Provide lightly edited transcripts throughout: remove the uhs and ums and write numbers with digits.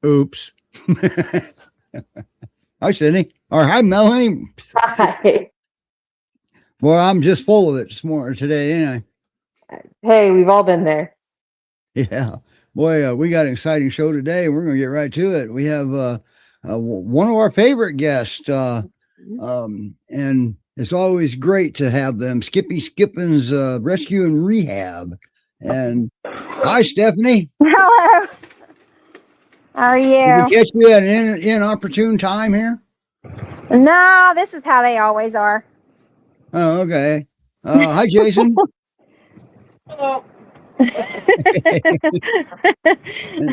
Oops. Hi, Sydney. Or hi, Melanie. Hi. Well, I'm just full of it today, ain't Hey, we've all been there. I? Yeah. Boy, we got an exciting show today. We're going to get right to it. We have one of our favorite guests, and it's always great to have them. Skippins Rescue and Rehab. And hi, Stefanie. Hello. How are Did we you? catch you at an inopportune time here? No, this is how they always are. Oh, okay. Hi, Jason. Hello.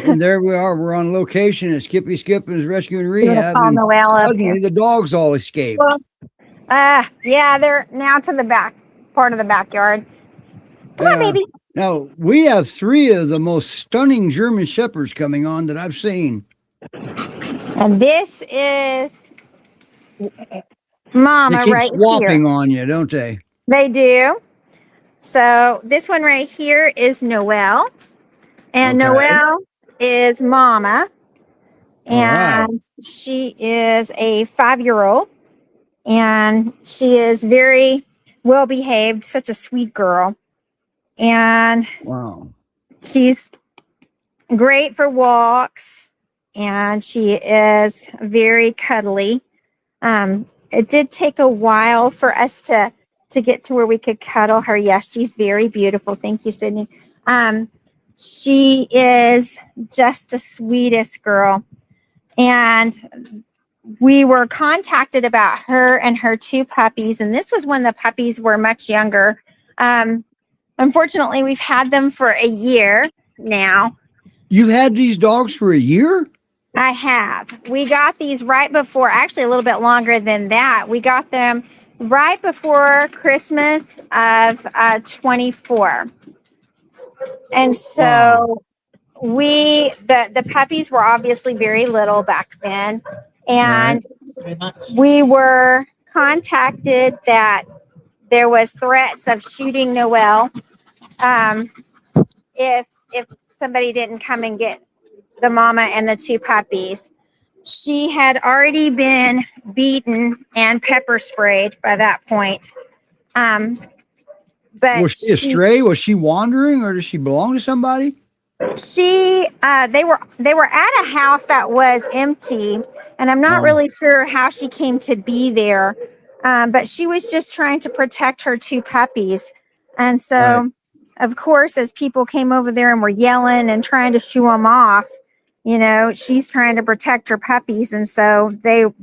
And there we are. We're on location at Skippins Rescue and I'm gonna Rehab, call and Noel up suddenly here. the dogs all escaped. Yeah, they're now to the back part of the backyard. Come on, baby. Now we have 3 of the most stunning German Shepherds coming on that I've seen. And this is They Mama keep right swapping here. on you, don't they? They do. So this one right here is Noel, and Okay. Noel is Mama, All right. and she is a 5-year-old, and she is very well behaved, such a sweet girl, and Wow. she's great for walks, and she is very cuddly. It did take a while for us to get to where we could cuddle her. Yes, she's very beautiful. Thank you, Sydney. She is just the sweetest girl. And we were contacted about her and her 2 puppies. And this was when the puppies were much younger. Unfortunately, we've had them for a year now. You've had these dogs for a year? I have. We got these right before, actually a little bit longer than that. We got them right before Christmas of 24. And so the puppies were obviously very little back then. And we were contacted that there was threats of shooting Noel if somebody didn't come and get the mama and the 2 puppies. She had already been beaten and pepper sprayed by that point. But Was she a stray? Was she wandering, or does she belong to somebody? They were at a house that was empty, and I'm not really sure how she came to be there. But she was just trying to protect her 2 puppies. And so, of course, as people came over there and were yelling and trying to shoo them off, she's trying to protect her puppies. And so they took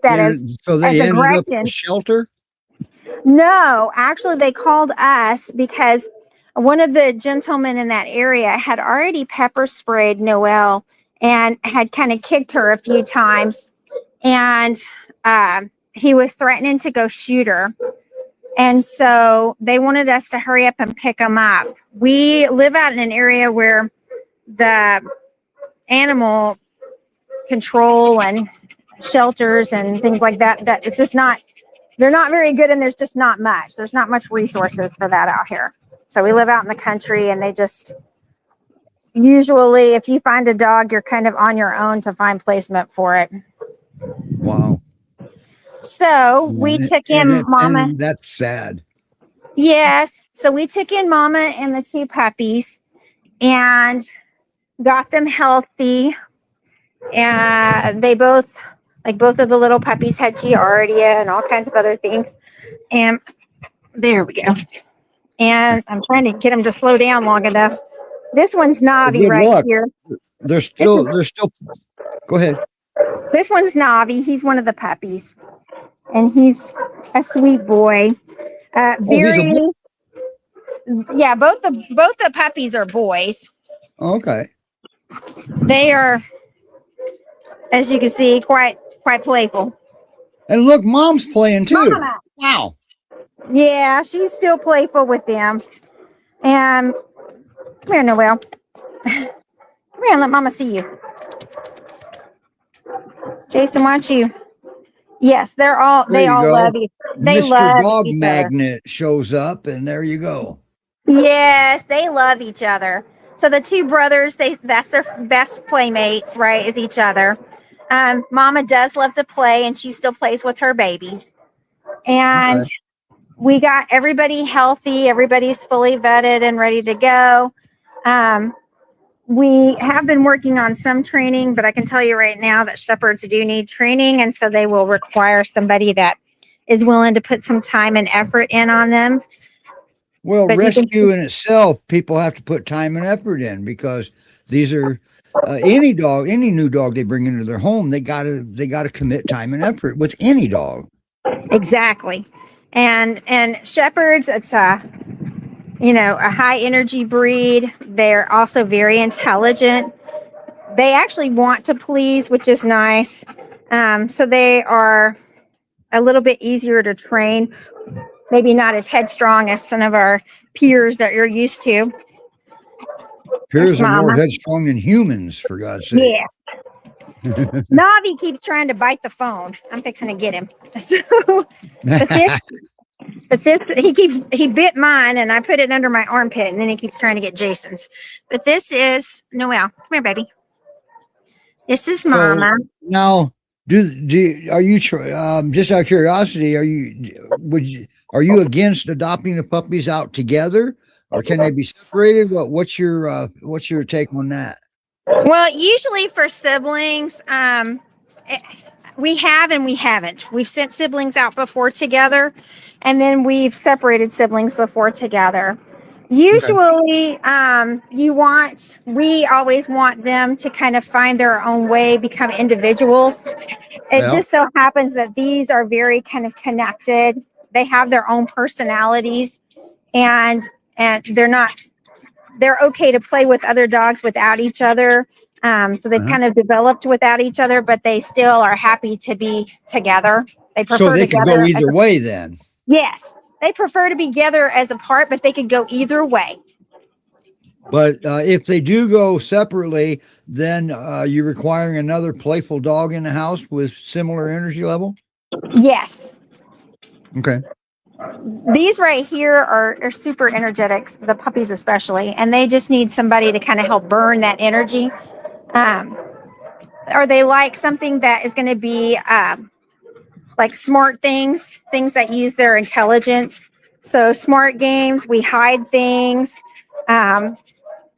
that as ended aggression. up at a shelter? No, actually, they called us because one of the gentlemen in that area had already pepper sprayed Noel and had kind of kicked her a few times. And he was threatening to go shoot her. And so they wanted us to hurry up and pick them up. We live out in an area where the animal control and shelters and things like that it's just not, they're not very good, and there's just not much. There's not much resources for that out here. So we live out in the country, and they just usually, if you find a dog, you're kind of on your own to find placement for it. Wow. So we took in Mama. And that's sad. Yes. So we took in Mama and the 2 puppies and got them healthy. And they both of the little puppies had Giardia and all kinds of other things. And there we go. And I'm trying to get them to slow down long enough. This one's Navi right here. They're still. Go ahead. This one's Navi. He's one of the puppies, and he's a sweet boy. Yeah, both the puppies are boys. Okay. They are, as you can see, quite playful. And look, Mom's playing too. Mama. Wow. Yeah, she's still playful with them. And come here, Noel. Come here and let Mama see you. Jason, why don't you? Yes, they all love each other. They Mr. love Dog each Magnet shows up, and there you go. Yes, they love each other. So the two brothers, that's their best playmates, right? Is each other. Mama does love to play, and she still plays with her babies. And Okay. we got everybody healthy. Everybody's fully vetted and ready to go. We have been working on some training, but I can tell you right now that shepherds do need training, and so they will require somebody that is willing to put some time and effort in on them. Well, But you can rescue in itself, people have to put time and effort in because these are any dog, any new dog they bring into their home, they gotta commit time and effort with any dog. exactly. And shepherds, it's a high energy breed. They're also very intelligent. They actually want to please, which is nice. So they are a little bit easier to train. Maybe not as headstrong as some of our peers that you're used to. Peers are more Mama. headstrong than humans, for God's sake. Yes. Navi keeps trying to bite the phone. I'm fixing to get him. So, but this he bit mine, and I put it under my armpit, and then he keeps trying to get Jason's. But this is Noel. Come here, baby. This is Mama. So now, are you just out of curiosity? Are you against adopting the puppies out together, or can they be separated? What's your take on that? Well, usually for siblings, we have and we haven't. We've sent siblings out before together, and then we've separated siblings before together. Usually, we always want them to kind of find their own way, become individuals. It just so happens that these are very kind of connected. They have their own personalities, and they're okay to play with other dogs without each other. So they've kind of developed without each other, but they still are happy to be together. They prefer so they could go either way then. Yes. They prefer to be together as a part, but they could go either way. But if they do go separately, then you're requiring another playful dog in the house with similar energy level? Yes. Okay. These right here are super energetic, the puppies especially, and they just need somebody to kind of help burn that energy. Or they like something that is going to be like smart things that use their intelligence. So smart games, we hide things, the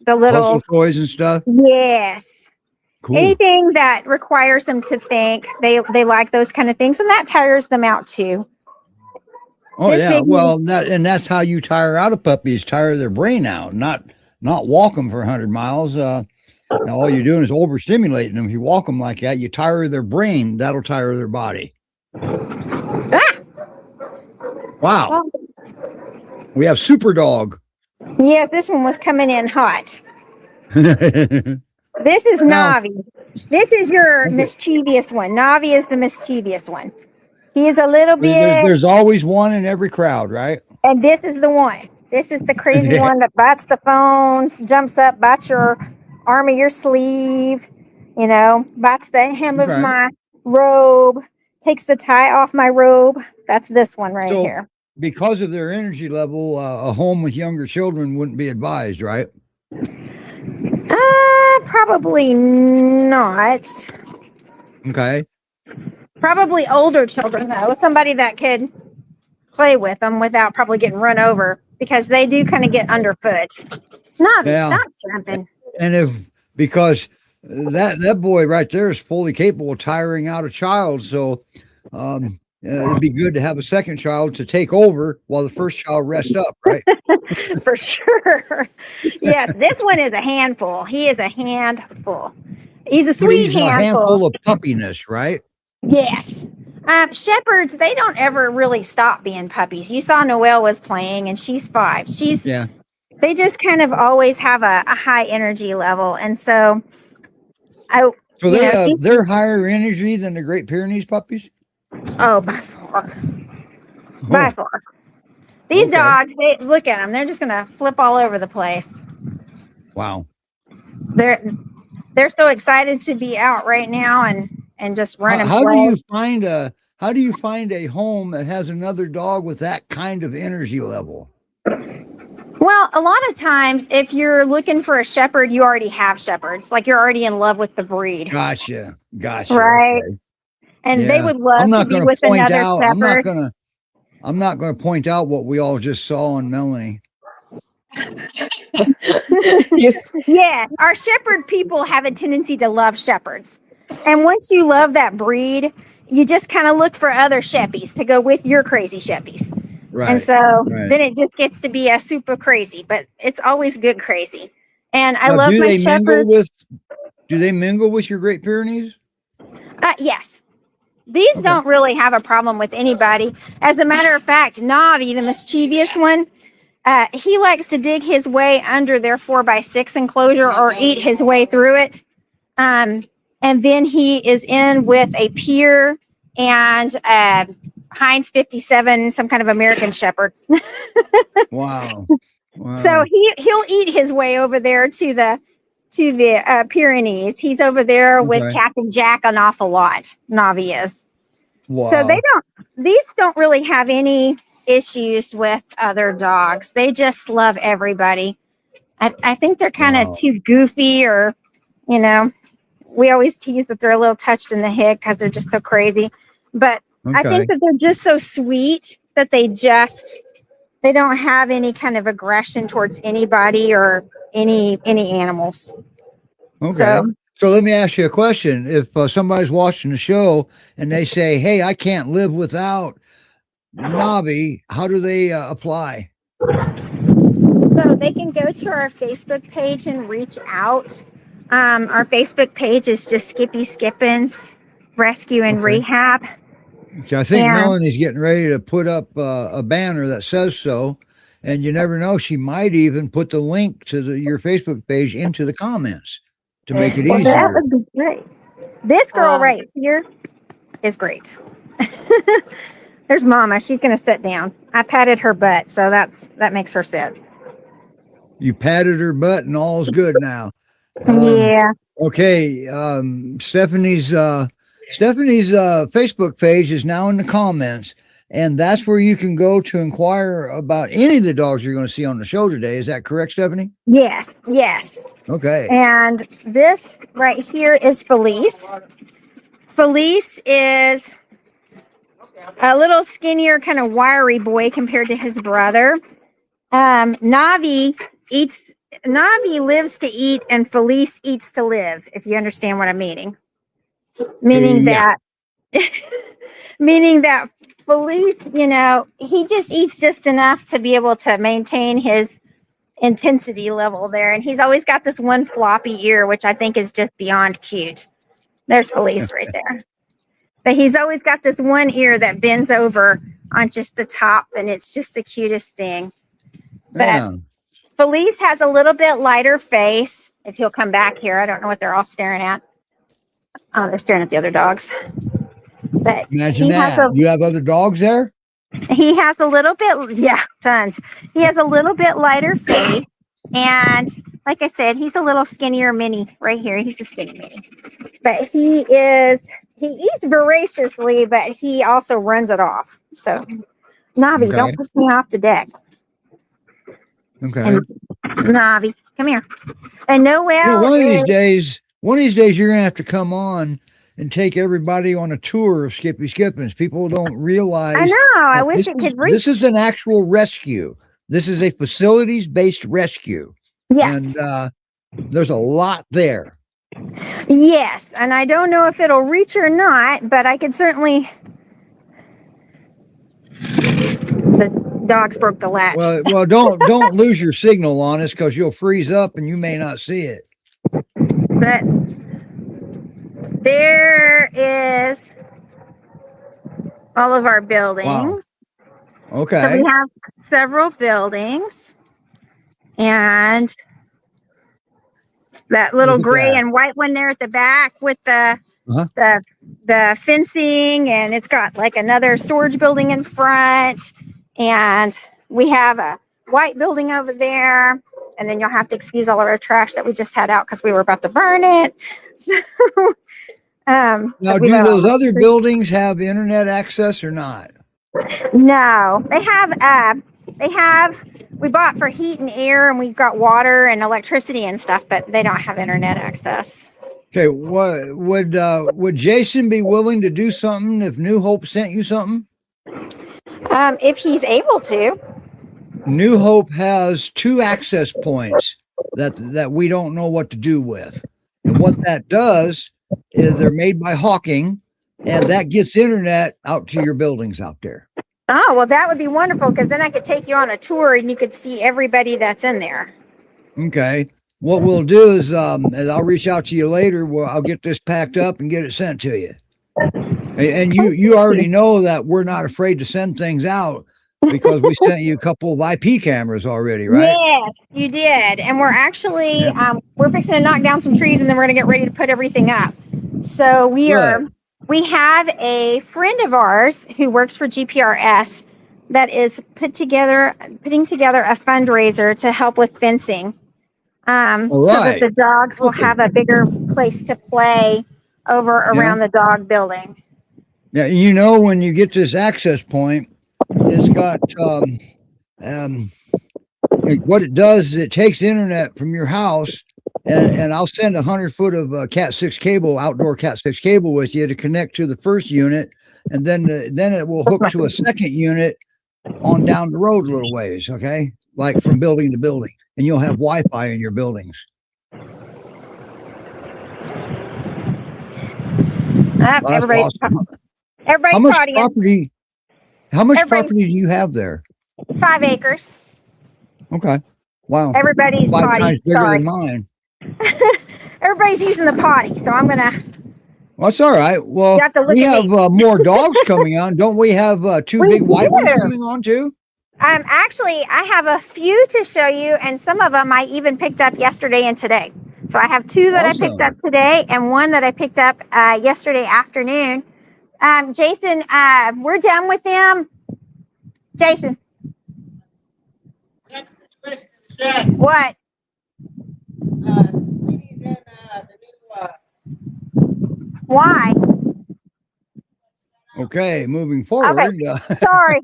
little puzzle toys and stuff. Yes. Cool. Anything that requires them to think, they like those kind of things, and that tires them out too. Oh yeah, well, that's how you tire out a puppy, is tire their brain out, not walk them for 100 miles. Now all you're doing is overstimulating them. If you walk them like that, you tire their brain. That'll tire their body. Ah! Wow. We have Super Dog. Yes, this one was coming in hot. This is Navi. This is your mischievous one. Navi is the mischievous one. He is a little bit. There's always one in every crowd, right? And this is the one. This is the crazy one that bites the phones, jumps up, bites your arm of your sleeve, bites the hem of my robe, takes the tie off my robe. That's this one right here. Because of their energy level, a home with younger children wouldn't be advised, right? Probably not. Okay. Probably older children, though. Somebody that could play with them without probably getting run over, because they do kind of get underfoot. Stop jumping. And because that boy right there is fully capable of tiring out a child, so it'd be good to have a second child to take over while the first child rests up, right? For sure. Yes, this one is a handful. He is a handful. He's a sweet handful. A handful of puppiness, right? Yes. Shepherds, they don't ever really stop being puppies. You saw Noelle was playing, and she's 5. They just kind of always have a high energy level, and so they're higher energy than the Great Pyrenees puppies. Oh, by far. By far. These dogs, look at them. They're just gonna flip all over the place. Wow. They're so excited to be out right now and just run and play. How do you find a home that has another dog with that kind of energy level? Well, a lot of times, if you're looking for a shepherd, you already have shepherds. Like you're already in love with the breed, Gotcha. Gotcha. right? Okay. And they Yeah. would I'm love to not be going to with point another out. shepherd. I'm not going to point out what we all just saw on Melanie. Yes. Yes, our shepherd people have a tendency to love shepherds. And once you love that breed, you just kind of look for other sheppies to go with your crazy sheppies. And Right. so Right. then it just gets to be a super crazy, but it's always good crazy. And I Now, love my shepherds. do they mingle with your Great Pyrenees? Yes, these Okay. don't really have a problem with anybody. As a matter of fact, Navi, the mischievous one, he likes to dig his way under their 4x6 enclosure or eat his way through it. And then he is in with a Pier and Heinz 57, some kind of American Shepherd. Wow. Wow. So he'll eat his way over there to the Pyrenees. He's over there with Okay. Captain Jack an awful lot. Navi is. Wow. So these don't really have any issues with other dogs. They just love everybody. I think they're kind of Wow. too goofy, or, you know, we always tease that they're a little touched in the head because they're just so crazy. But I Okay. think that they're just so sweet that they don't have any kind of aggression towards anybody or any animals. Okay. So let me ask you a question. If somebody's watching the show and they say, "Hey, I can't live without Navi," how do they apply? So they can go to our Facebook page and reach out. Our Facebook page is just Skippy Skippins Rescue and Okay. Rehab. So I think And Melanie's getting ready to put up a banner that says so, and you never know, she might even put the link to your Facebook page into the comments to make it well, that easier. would be great. This girl right here is great. There's Mama. She's going to sit down. I patted her butt, so that makes her sit. You patted her butt, and all's good now. Yeah. Okay. Stefanie's Facebook page is now in the comments, and that's where you can go to inquire about any of the dogs you're going to see on the show today. Is that correct, Stefanie? Yes. Yes. Okay. And this right here is Feliz. Feliz is a little skinnier, kind of wiry boy compared to his brother. Navi lives to eat, and Feliz eats to live, if you understand what I'm meaning. Meaning Yeah. that Feliz, he just eats just enough to be able to maintain his intensity level there. And he's always got this one floppy ear, which I think is just beyond cute. There's Feliz right there. But he's always got this one ear that bends over on just the top, and it's just the cutest thing. But Yeah. Feliz has a little bit lighter face. If he'll come back here, I don't know what they're all staring at. Oh, they're staring at the other dogs. But Imagine that. You have other dogs there? He has a little bit, yeah, tons. He has a little bit lighter face. And like I said, he's a little skinnier mini right here. He's a skinny mini. But he eats voraciously, but he also runs it off. So, Navi, don't push me off the deck. Okay. And Navi, come here. And Noel. One of these days, you're going to have to come on and take everybody on a tour of Skippy Skippins. People don't realize. I know. I wish it could reach. This is an actual rescue. This is a facilities-based rescue. Yes. And there's a lot there. Yes. And I don't know if it'll reach or not, but I could certainly. The dogs broke the latch. Well, don't lose your signal on us, because you'll freeze up and you may not see it. But there is all of our buildings. Wow. Okay. So we have several buildings, and that little gray and white one there at the back with the fencing, and it's got like another storage building in front, and we have a white building over there, and then you'll have to excuse all of our trash that we just had out because we were about to burn it. So, now, do those other buildings have internet access or not? No, they have We bought for heat and air, and we've got water and electricity and stuff, but they don't have internet access. Okay, what would Jason be willing to do something if New Hope sent you something? If he's able to. New Hope has 2 access points that we don't know what to do with. And what that does is they're made by Hawking, and that gets internet out to your buildings out there. Oh, well, that would be wonderful, because then I could take you on a tour and you could see everybody that's in there. Okay. What we'll do is I'll reach out to you later. I'll get this packed up and get it sent to you. And you already know that we're not afraid to send things out because we sent you a couple of IP cameras already, right? Yes, you did. And we're actually we're fixing to knock down some trees, and then we're going to get ready to put everything up. So we have a friend of ours who works for GPRS that is putting together a fundraiser to help with fencing. So that the dogs will have a bigger place to play around the dog building. Yeah, you know, when you get this access point, it's got what it does is it takes internet from your house, and I'll send 100 foot of Cat 6 cable, outdoor Cat 6 cable with you to connect to the first unit, and then it will hook to a second unit on down the road a little ways, okay? Like from building to building, and you'll have Wi-Fi in your buildings. Everybody's how much property do you have there? 5 acres. Okay. Wow. Everybody's 5 potty. times bigger than mine. Everybody's using the potty, so I'm gonna. Well, that's all right. Well, we have more dogs coming on. Don't we have 2 big white ones coming on too? Actually, I have a few to show you, and some of them I even picked up yesterday and today. So I have 2 that I picked up today, and 1 that I picked up yesterday afternoon. Jason, we're done with them. Jason. What? Why? Okay, moving forward. Okay. Sorry.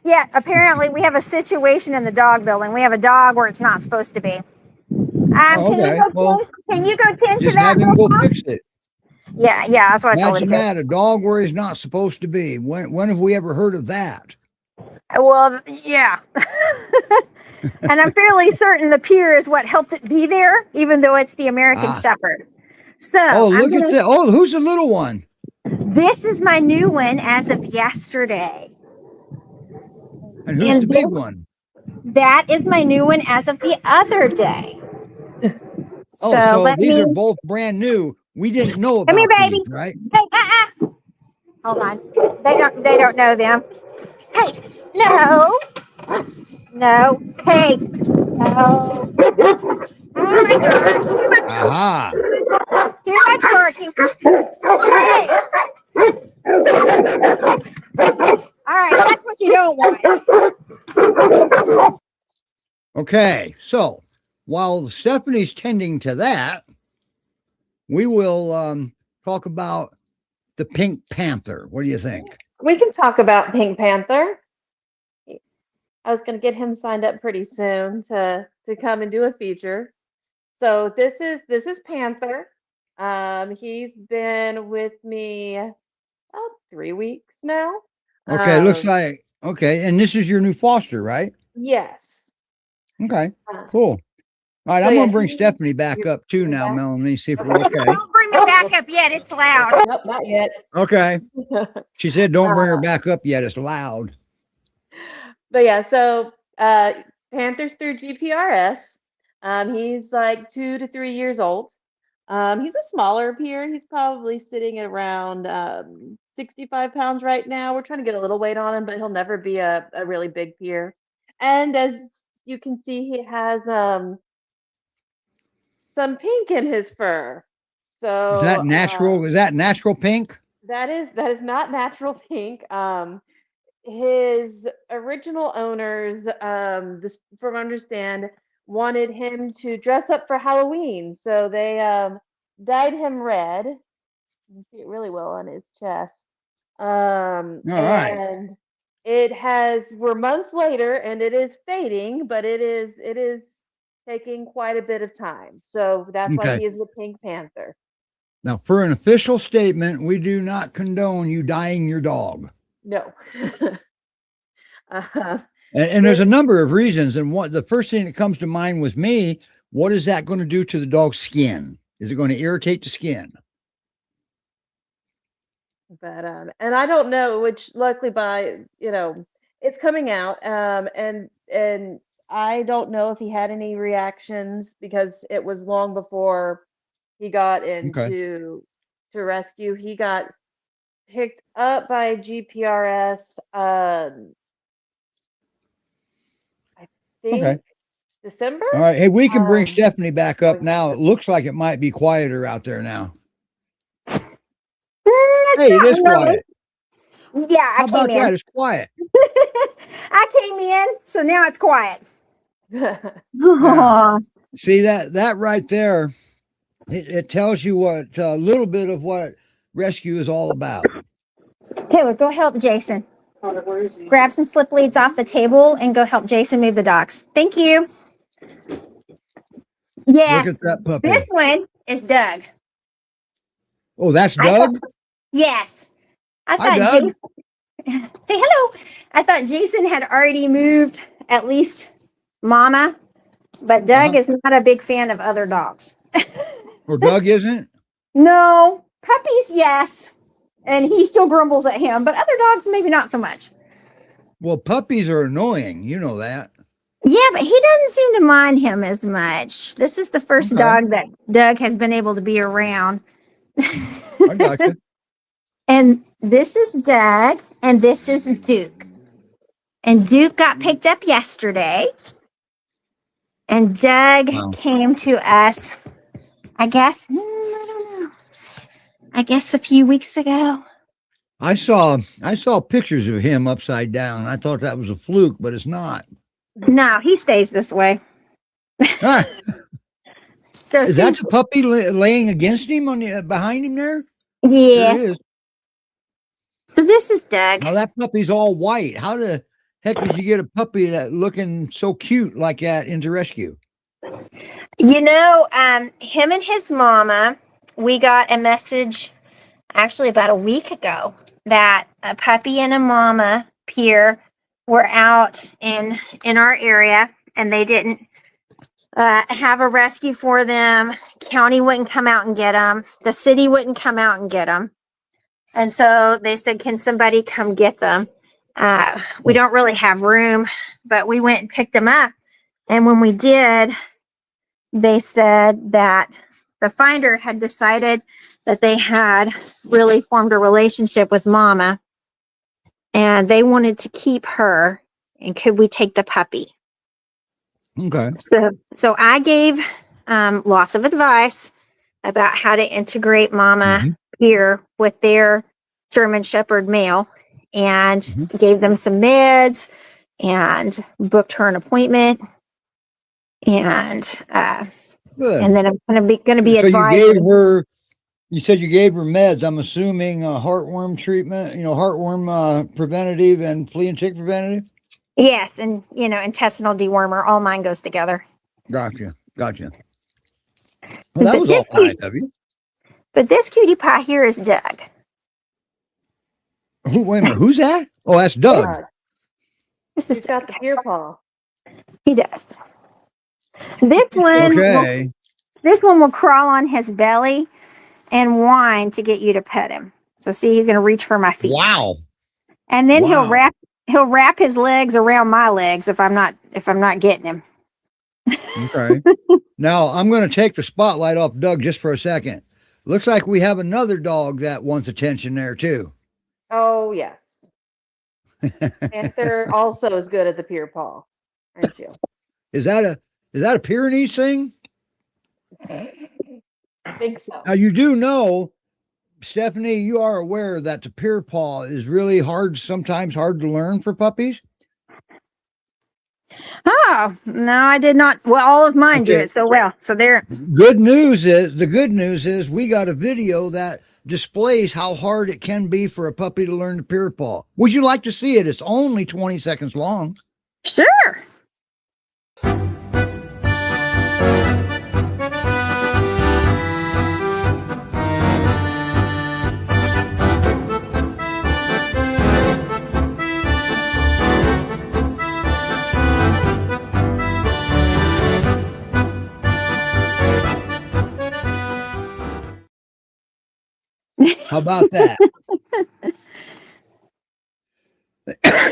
Yeah, apparently we have a situation in the dog building. We have a dog where it's not supposed to be. Can you go tend to that? Have him go fix it. Yeah, that's what I told him. Imagine that, a dog where he's not supposed to be. When have we ever heard of that? Well, yeah. And I'm fairly certain the pier is what helped it be there, even though it's the American Shepherd. So, look at that. Oh, who's the little one? This is my new one as of yesterday. And who's the big one? That is my new one as of the other day. So these are both brand new. We didn't know about these, right? Hey, hold on. They don't know them. Hey, no. Hey, no. Oh my gosh, too much. Aha. Too much barking. Hey. All right, that's what you don't want. Okay, so while Stefanie's tending to that, we will talk about the Pink Panther. What do you think? We can talk about Pink Panther. I was going to get him signed up pretty soon to come and do a feature. So this is Panther. He's been with me about 3 weeks now. Okay, looks like and this is your new foster, right? Yes. Okay, cool. All right, I'm gonna bring Stefanie back up too now, Melanie. See if we're okay. Don't bring her back up yet. It's loud. Nope, not yet. Okay. She said, "Don't bring her back up yet. It's loud." But yeah, so Panther's through GPRS. He's like 2 to 3 years old. He's a smaller peer. He's probably sitting at around 65 pounds right now. We're trying to get a little weight on him, but he'll never be a really big peer. And as you can see, he has some pink in his fur. So is that natural? Is that natural pink? That is not natural pink. His original owners, from what I understand, wanted him to dress up for Halloween, so they dyed him red. You can see it really well on his chest. All right. we're months later and it is fading, but it is taking quite a bit of time. So that's why Okay. he is the Pink Panther. Now, for an official statement, we do not condone you dyeing your dog. No. uh, And there's a number of reasons. And the first thing that comes to mind with me, what is that going to do to the dog's skin? Is it going to irritate the skin? but and I don't know, which luckily it's coming out, and I don't know if he had any reactions because it was long before he got Okay. into to rescue. He got picked up by GPRS. I Okay. think December. All right. Hey, we can bring Um, Stefanie back up now. It looks like it might be quieter out there now. It's Hey, it not is really. quiet. Yeah, I How came about in. that? It's quiet. I came in, so now it's quiet. Yeah. See that right there? It tells you what a little bit of what rescue is all about. Taylor, go help Jason. Grab some slip leads off the table and go help Jason move the dogs. Thank you. Look Yes, at that this puppy. one is Doug. Oh, that's I thought, Doug. yes, I Hi, thought Doug. Jason. Say hello. I thought Jason had already moved at least Mama, but Doug is not a big fan of other dogs. Or Doug isn't. No, puppies, yes, and he still grumbles at him, but other dogs maybe not so much. Well, puppies are annoying. You know that. Yeah, but he doesn't seem to mind him as much. This is the first Okay. dog that Doug has been able to be around. I got you. And this is Doug, and this is Duke. And Duke got picked up yesterday. And Doug Wow. came to us, I guess, I don't know, I guess a few weeks ago. I saw pictures of him upside down. I thought that was a fluke, but it's not. No, he stays this way. Ah, So is that the puppy laying against him on the behind him there? Sure yes. is. So this is Doug. Now that puppy's all white. How the heck did you get a puppy that looking so cute like that into rescue? You know, him and his mama, we got a message actually about a week ago that a puppy and a mama peer were out in our area, and they didn't have a rescue for them. County wouldn't come out and get them. The city wouldn't come out and get them. And so they said, can somebody come get them? We don't really have room, but we went and picked them up. And when we did, they said that the finder had decided that they had really formed a relationship with Mama, and they wanted to keep her, and could we take the puppy? Okay. So I gave lots of advice about how to integrate Mama here with their German Shepard male, and gave them some meds and booked her an appointment. And Good. and then I'm going to be So advising. you said you gave her meds. I'm assuming heartworm treatment, heartworm preventative and flea and tick preventative. Yes, and intestinal dewormer. All mine goes together. Gotcha. Well, that was all nice of you. But this cutie pie here is Doug. Oh, wait a minute. Who's that? Oh, that's Doug. This is He's got the ear paw. He does. This one, Okay. this one will crawl on his belly and whine to get you to pet him. So see, he's going to reach for my feet. Wow. And then Wow. he'll wrap his legs around my legs if I'm not getting him. Okay. Now I'm going to take the spotlight off Doug just for a second. Looks like we have another dog that wants attention there too. Oh yes. Panther also is good at the peer paw, aren't you? Is that a Pyrenees thing? I think so. Now you do know, Stefanie, you are aware that the peer paw is really hard, sometimes hard to learn for puppies. Oh, no, I did not. Well, all of mine do Okay. it so well. So there. The good news is we got a video that displays how hard it can be for a puppy to learn to peer paw. Would you like to see it? It's only 20 seconds long. Sure. How about that?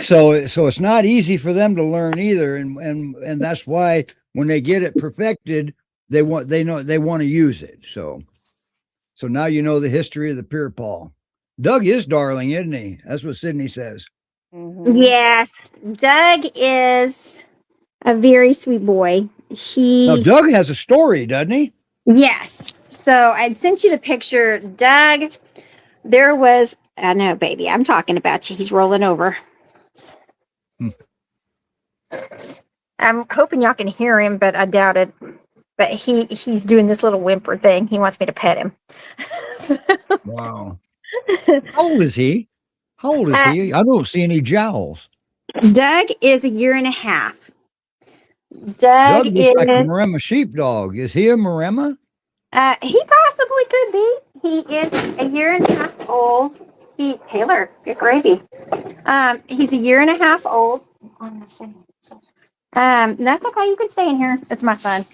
So it's not easy for them to learn either, and that's why when they get it perfected, they want to use it. So now you know the history of the peer paw. Doug is darling, isn't he? That's what Sydney says. Mhm. Yes, Doug is a very sweet boy. Now Doug has a story, doesn't he? Yes. So I'd sent you the picture, Doug. There was, I know, baby, I'm talking about you. He's rolling over. I'm hoping y'all can hear him, but I doubt it. But he's doing this little whimper thing. He wants me to pet him. So, Wow. How old is he? How old is he? I don't see any jowls. Doug is 1.5 years. Doug Doug looks like a is, Maremma sheepdog. Is he a Maremma? he possibly could be. He is 1.5 years old. Taylor, good gravy. He's 1.5 years old. That's okay. You can stay in here. It's my son.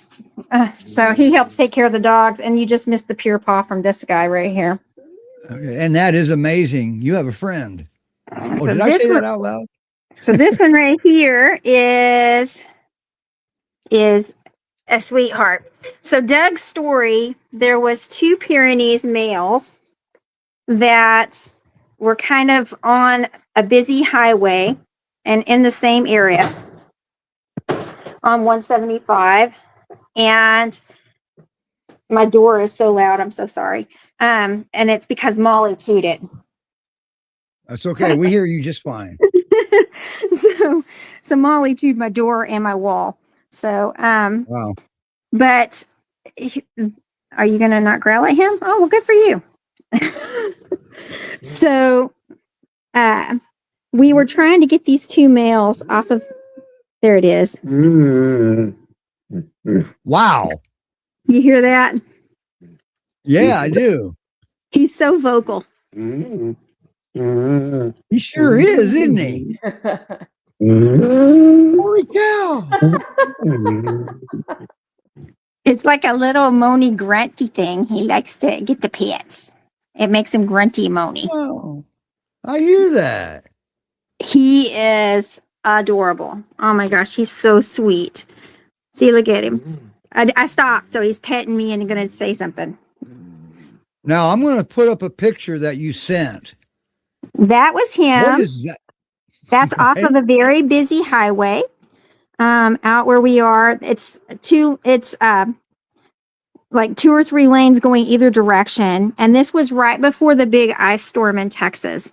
So he helps take care of the dogs, and you just missed the pure paw from this guy right here. Okay, and that is amazing. You have a friend. Oh, So did I say that out loud? So this one right here is a sweetheart. So Doug's story, there was 2 Pyrenees males that were kind of on a busy highway and in the same area on 175. And my door is so loud. I'm so sorry. And it's because Molly tooted. That's okay. We hear you just fine. So Molly chewed my door and my wall. So, Wow. but are you going to not growl at him? Oh, well, good for you. So, we were trying to get these 2 males off of, there it is. Wow. You hear that? Yeah, I do. He's so vocal. He sure is, isn't he? Holy cow. It's like a little moany grunty thing. He likes to get the pets. It makes him grunty moany. Wow. I hear that. He is adorable. Oh my gosh, he's so sweet. See, look at him. I stopped, so he's petting me and going to say something. Now I'm going to put up a picture that you sent. That was him. What is that? That's off of a very busy highway. Out where we are, it's like 2 or 3 lanes going either direction. And this was right before the big ice storm in Texas.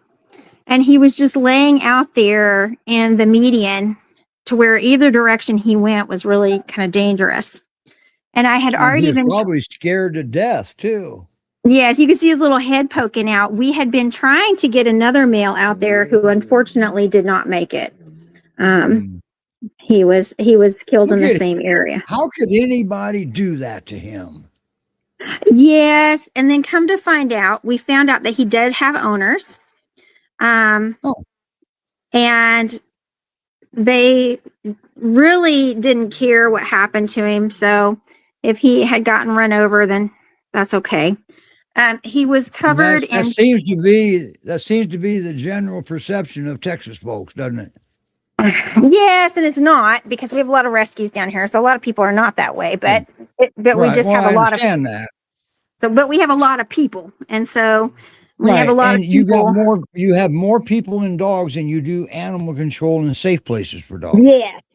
And he was just laying out there in the median to where either direction he went was really kind of dangerous. And I had already been probably scared to death too. Yes, you can see his little head poking out. We had been trying to get another male out there who unfortunately did not make it. He was killed in the same area. How could anybody do that to him? Yes, and then come to find out, we found out that he did have owners. And they really didn't care what happened to him. So if he had gotten run over, then that's okay. He was covered in. That seems to be the general perception of Texas folks, doesn't it? Yes, and it's not, because we have a lot of rescues down here, so a lot of people are not that way. But we just have a lot of. That. So, but we have a lot of people, and so we have a lot of people. You have more people and dogs than you do animal control and safe places for dogs.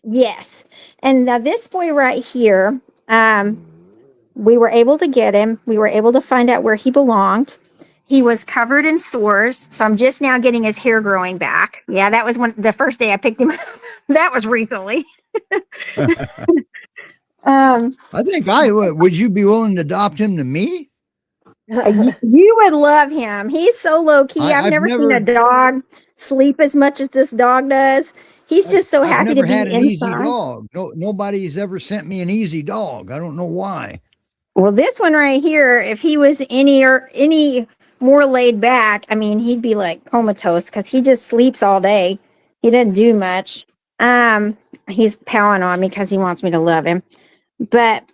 Yes. And now this boy right here, we were able to get him. We were able to find out where he belonged. He was covered in sores, so I'm just now getting his hair growing back. Yeah, that was the first day I picked him up. That was recently. I think I would. Would you be willing to adopt him to me? You would love him. He's so low key. I've I've never seen a dog sleep as much as this dog does. He's just so I've happy to never be had an easy inside. dog. Nobody's ever sent me an easy dog. I don't know why. Well, this one right here, if he was any more laid back, I mean, he'd be like comatose because he just sleeps all day. He doesn't do much. He's powing on me because he wants me to love him. But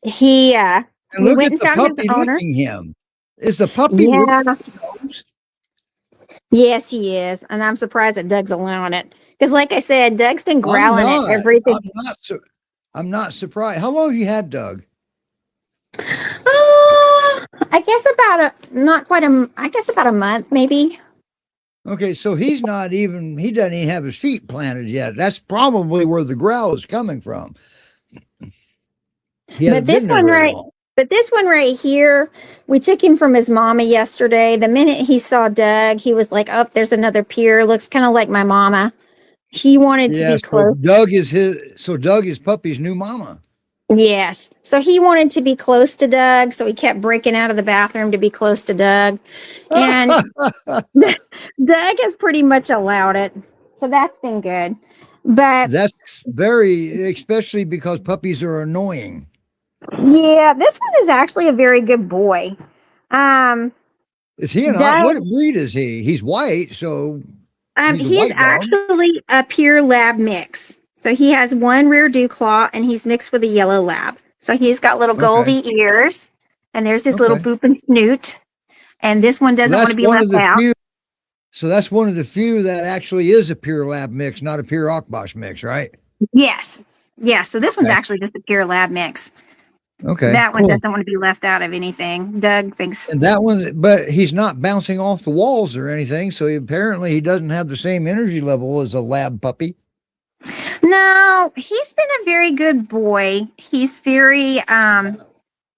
he And we look went at and the found his puppy owner. licking him. Is the puppy Yeah. licking his nose? Yes, he is. And I'm surprised that Doug's allowing it. Because like I said, Doug's been I'm growling at not. everything. I'm not surprised. How long have you had Doug? I guess about a month, maybe. Okay, so he doesn't even have his feet planted yet. That's probably where the growl is coming from. He hasn't been there very long. But this one right here, we took him from his mama yesterday. The minute he saw Doug, he was like, "Oh, there's another peer. Looks kind of like my mama." He wanted to be close. Doug is Puppy's new mama. Yes. So he wanted to be close to Doug. So he kept breaking out of the bathroom to be close to Doug. And Doug has pretty much allowed it. So that's been good. But That's especially because puppies are annoying. yeah, this one is actually a very good boy. Is he what breed is he? He's white, so he's actually a pure lab mix. So he has one rear dew claw and he's mixed with a yellow lab. So he's got little goldy ears and there's his little boop and snoot. And this one doesn't want to be left out. So that's one of the few that actually is a pure lab mix, not a pure Akbosh mix, right? Yes. Yes. So this one's actually just a pure lab mix. Okay. That one doesn't want to be left out of anything. Doug thinks. And that one, but he's not bouncing off the walls or anything. So apparently he doesn't have the same energy level as a lab puppy. No, he's been a very good boy. He's very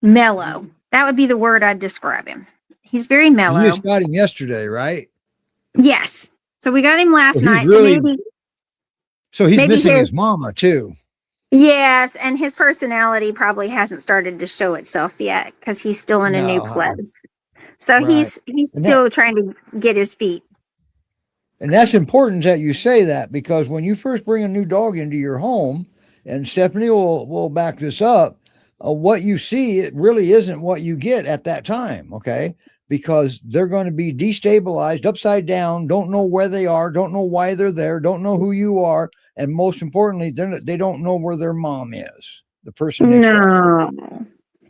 mellow. That would be the word I'd describe him. He's very mellow. You just got him yesterday, right? Yes. So we got him last night. So he's missing his mama too. Yes, and his personality probably hasn't started to show itself yet because he's still in a new place. So he's still trying to get his feet. And that's important that you say that, because when you first bring a new dog into your home, and Stefanie will back this up, what you see, it really isn't what you get at that time, okay? Because they're going to be destabilized, upside down, don't know where they are, don't know why they're there, don't know who you are, and most importantly, they don't know where their mom is, the person next to them.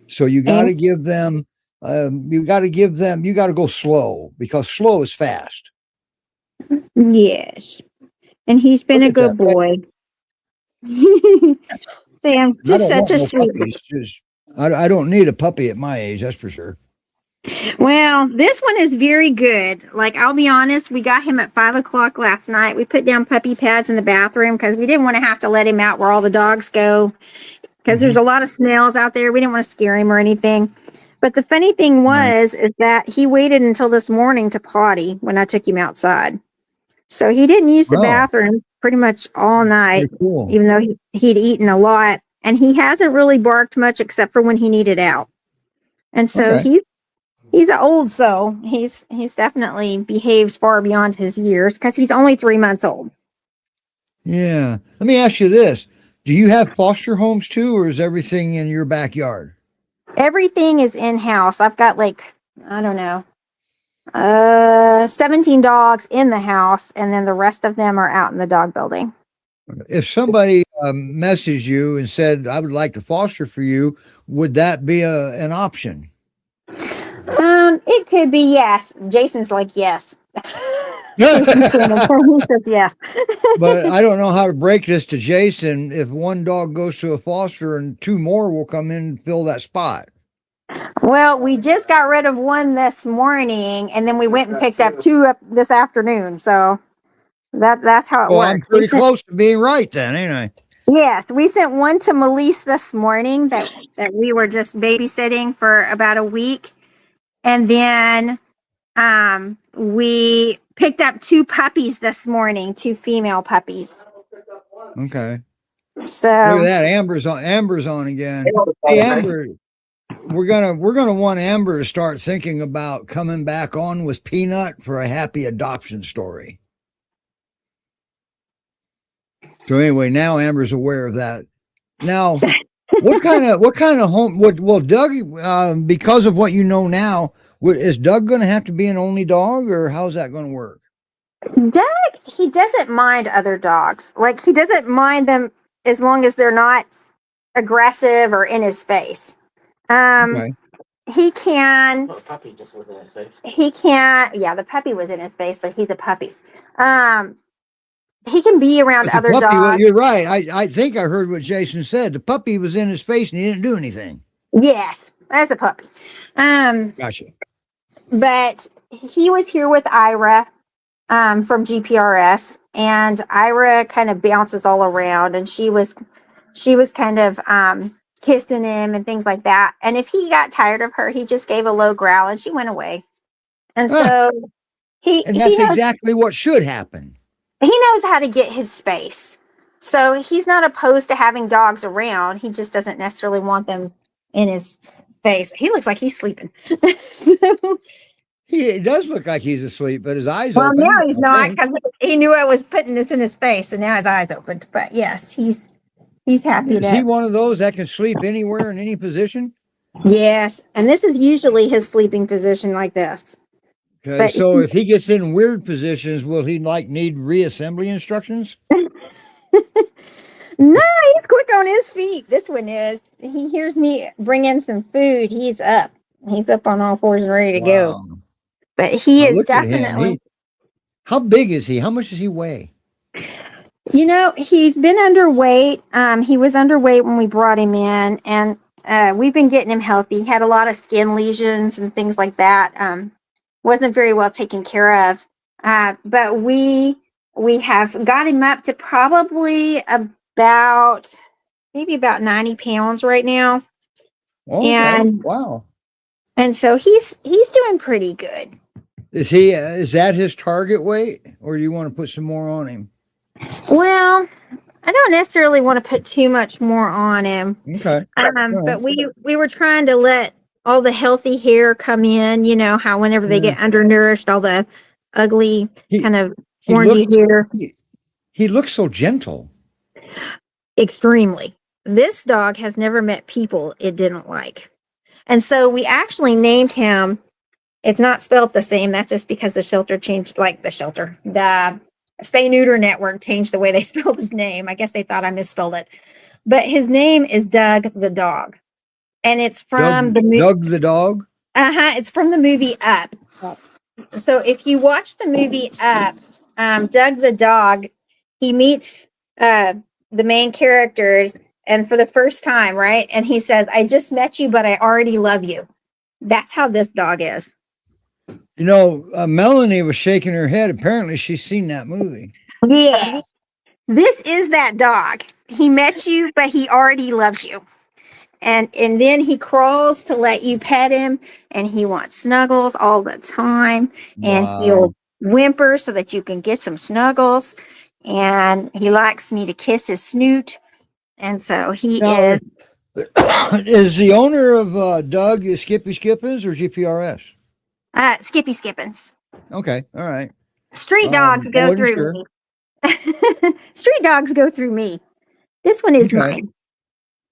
So you got to give them, you got to go slow, because slow is fast. Yes. And he's been a good boy. Sam, just such a sweet boy. I don't need a puppy at my age, that's for sure. Well, this one is very good. Like, I'll be honest, we got him at 5:00 last night. We put down puppy pads in the bathroom because we didn't want to have to let him out where all the dogs go, because there's a lot of snails out there. We didn't want to scare him or anything. But the funny thing is that he waited until this morning to potty when I took him outside. So he didn't use the bathroom pretty much all night, even though he'd eaten a lot. And he hasn't really barked much except for when he needed out. And so he's an old soul. He's definitely behaves far beyond his years because he's only 3 months old. Yeah. Let me ask you this. Do you have foster homes too, or is everything in your backyard? Everything is in-house. I've got 17 dogs in the house, and then the rest of them are out in the dog building. If somebody messaged you and said, I would like to foster for you, would that be an option? It could be, yes. Jason's like, yes. Jason's he says yes. But I don't know how to break this to Jason. If one dog goes to a foster and 2 more will come in and fill that spot. Well, we just got rid of one this morning, and then we went and picked up 2 up this afternoon. So that's how it works. I'm pretty close to being right then, ain't I? Yes, we sent one to Melise this morning that we were just babysitting for about a week. And then we picked up 2 puppies this morning, 2 female puppies. Okay. Look at So that. Amber's on again. Hey, Amber, we're gonna want Amber to start thinking about coming back on with Peanut for a happy adoption story. So anyway, now Amber's aware of that. Now, what kind of home would well Doug because of what you know now, is Doug going to have to be an only dog, or how's that going to work? Doug, he doesn't mind other dogs. Like, he doesn't mind them as long as they're not aggressive or in his face. Okay. He can. Well, the puppy just was in his face. He can't. Yeah, the puppy was in his face, but he's a puppy. He can be around But the other puppy, dogs. you're right. I think I heard what Jason said. The puppy was in his face and he didn't do anything. Yes, that's a puppy. Gotcha. But he was here with Ira from GPRS, and Ira kind of bounces all around, and she was kind of kissing him and things like that. And if he got tired of her, he just gave a low growl and she went away. And so And that's exactly what should happen. he knows how to get his space. So he's not opposed to having dogs around. He just doesn't necessarily want them in his face. He looks like he's sleeping. He does look like he's asleep, but his eyes Well, open. now he's I not, think. because he knew I was putting this in his face, and now his eyes opened. But yes, he's happy Is he that. one of those that can sleep anywhere in any position? Yes, and this is usually his sleeping position, like this. Okay, But so if he gets in weird positions, will he need reassembly instructions? No, he's quick on his feet. This one is. He hears me bring in some food. He's up. He's up on all fours and ready to go. Wow. But he Now is look at him. definitely. How big is he? How much does he weigh? You know, he's been underweight. He was underweight when we brought him in, and we've been getting him healthy. He had a lot of skin lesions and things like that. Wasn't very well taken care of. But we have got him up to probably maybe about 90 pounds right now. Oh, And- wow. And so he's doing pretty good. Is that his target weight, or do you want to put some more on him? Well, I don't necessarily want to put too much more on him. Okay. But we were trying to let all the healthy hair come in, you know, how whenever they get undernourished, all the ugly kind of orangey hair. He looks so gentle. Extremely. This dog has never met people it didn't like. And so we actually named him. It's not spelled the same. That's just because the shelter changed, the Spay Neuter Network changed the way they spelled his name. I guess they thought I misspelled it. But his name is Doug the dog. And it's from Doug the dog? It's from the movie Up. So if you watch the movie Up, Doug the dog, he meets the main characters, and for the first time, right? And he says, "I just met you, but I already love you." That's how this dog is. You know, Melanie was shaking her head. Apparently, she's seen that movie. Yes. This is that dog. He met you, but he already loves you. And then he crawls to let you pet him, and he wants snuggles all the time. And he'll whimper so that you can get some snuggles. And he likes me to kiss his snoot. And so he is. Is the owner of Doug is Skippy Skippins or GPRS? Skippy Skippins. Okay, all right. Street dogs go wasn't through sure. me. Street dogs go through me. This one is mine.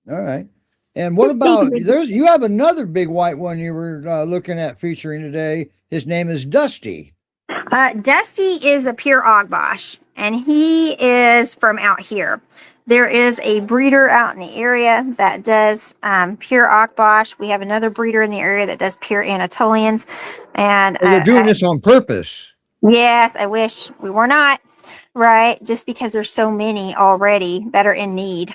All right. And what about you have another big white one you were looking at featuring today. His name is Dusty. Dusty is a pure Ogbosh, and he is from out here. There is a breeder out in the area that does pure Ogbosh. We have another breeder in the area that does pure Anatolians. And they're doing this on purpose. Yes, I wish we were not, right? Just because there's so many already that are in need.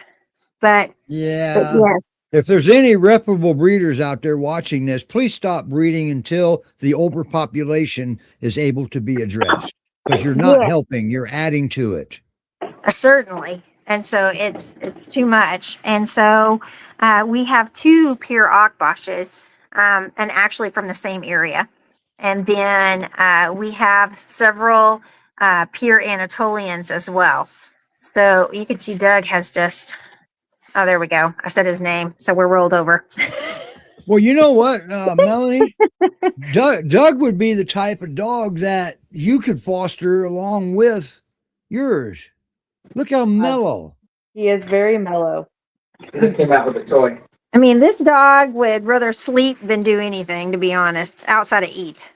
But yes. If there's any reputable breeders out there watching this, please stop breeding until the overpopulation is able to be addressed. Because you're not helping, you're adding to it. Certainly. And so it's too much. And so we have two pure Ogboshes, and actually from the same area. And then we have several pure Anatolians as well. So you can see Doug has just, oh, there we go. I said his name. So we're rolled over. Well, you know what, Melanie? Doug would be the type of dog that you could foster along with yours. Look how mellow. He is very mellow. He came out with a toy. I mean, this dog would rather sleep than do anything, to be honest, outside of eat.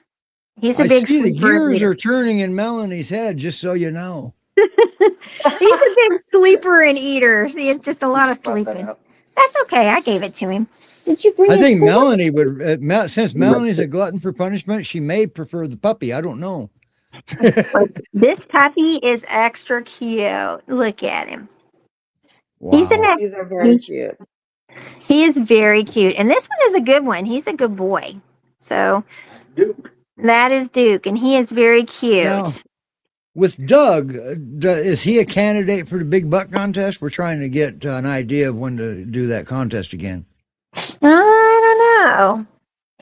He's a I big see the sleeper. and gears eater. are turning in Melanie's head, just so you know. He's a big sleeper and eater. See, it's just a lot of Spot that sleeping. out. That's okay. I gave it to him. Did you bring I it think to him? Melanie would, since Melanie's a glutton for punishment, she may prefer the puppy. I don't know. This puppy is extra cute. Look at him. Wow. He's an These are very cute. He is very cute. And this one is a good one. He's a good boy. So Duke. that is Duke, and he is very cute. Now, with Doug, is he a candidate for the big buck contest? We're trying to get an idea of when to do that contest again. I don't know.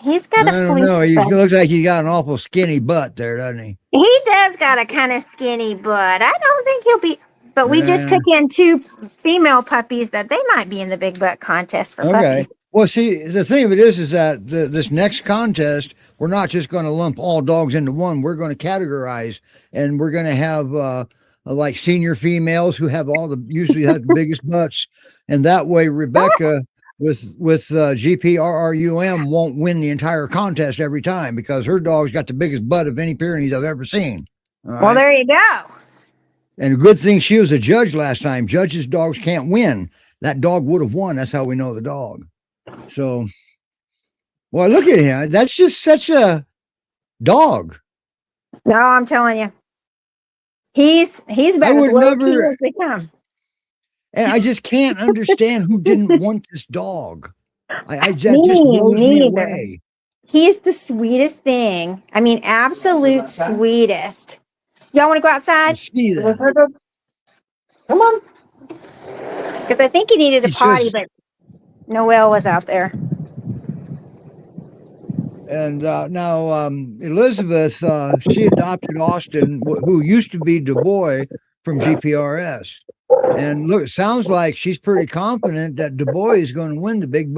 He's got I a don't sleep. know. He looks like he got an awful skinny butt there, doesn't he? He does got a kind of skinny butt. I don't think he'll be. But we just Yeah. took in 2 female puppies that they might be in the big butt contest for Okay. puppies. Well, see, the thing of it is that this next contest, we're not just going to lump all dogs into one. We're going to categorize, and we're going to have like senior females who have usually have the biggest butts, and that way Rebecca with GPRRUM won't win the entire contest every time because her dog's got the biggest butt of any Pyrenees I've ever seen. All Well, right? there you go. And a good thing she was a judge last time. Judges' dogs can't win. That dog would have won. That's how we know the dog. So, well, look at him. That's just such a dog. No, I'm telling you. He's about as would low key never- as they come. And I just can't understand who didn't want this dog. That just Me blows me neither. away. He is the sweetest thing. I mean, absolute sweetest. Y'all want to go You outside? see that? Come on. Because I think he needed a He's potty, just- but Noel was out there. And now Elizabeth, she adopted Austin, who used to be Du Bois from GPRS. And look, it sounds like she's pretty confident that Du Bois is going to win the big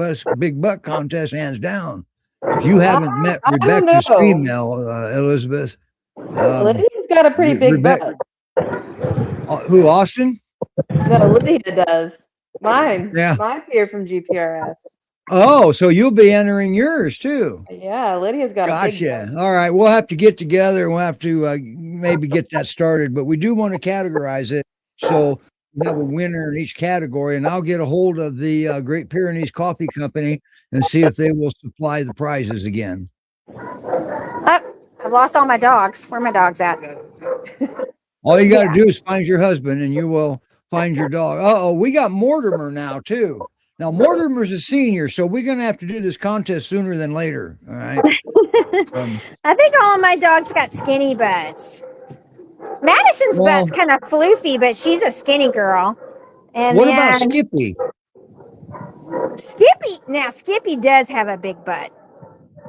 buck contest hands down. You haven't met I don't Rebecca's know. female, Elizabeth. Lydia's got a pretty big Rebecca- butt. Who, Austin? No, Lydia does. Mine. Yeah. My peer from GPRS. Oh, so you'll be entering yours too. Yeah, Lydia's got a big Gotcha. butt. All right. We'll have to get together. We'll have to maybe get that started, but we do want to categorize it. So we have a winner in each category, and I'll get a hold of the Great Pyrenees Coffee Company and see if they will supply the prizes again. Oh, I've lost all my dogs. Where are my dogs at? All you got to do is find your husband and you will find your dog. Uh-oh, we got Mortimer now too. Now Mortimer's a senior, so we're going to have to do this contest sooner than later. All right. I think all of my dogs got skinny butts. Madison's Well- butt's kind of floofy, but she's a skinny girl. And What then about Skippy? Skippy does have a big butt.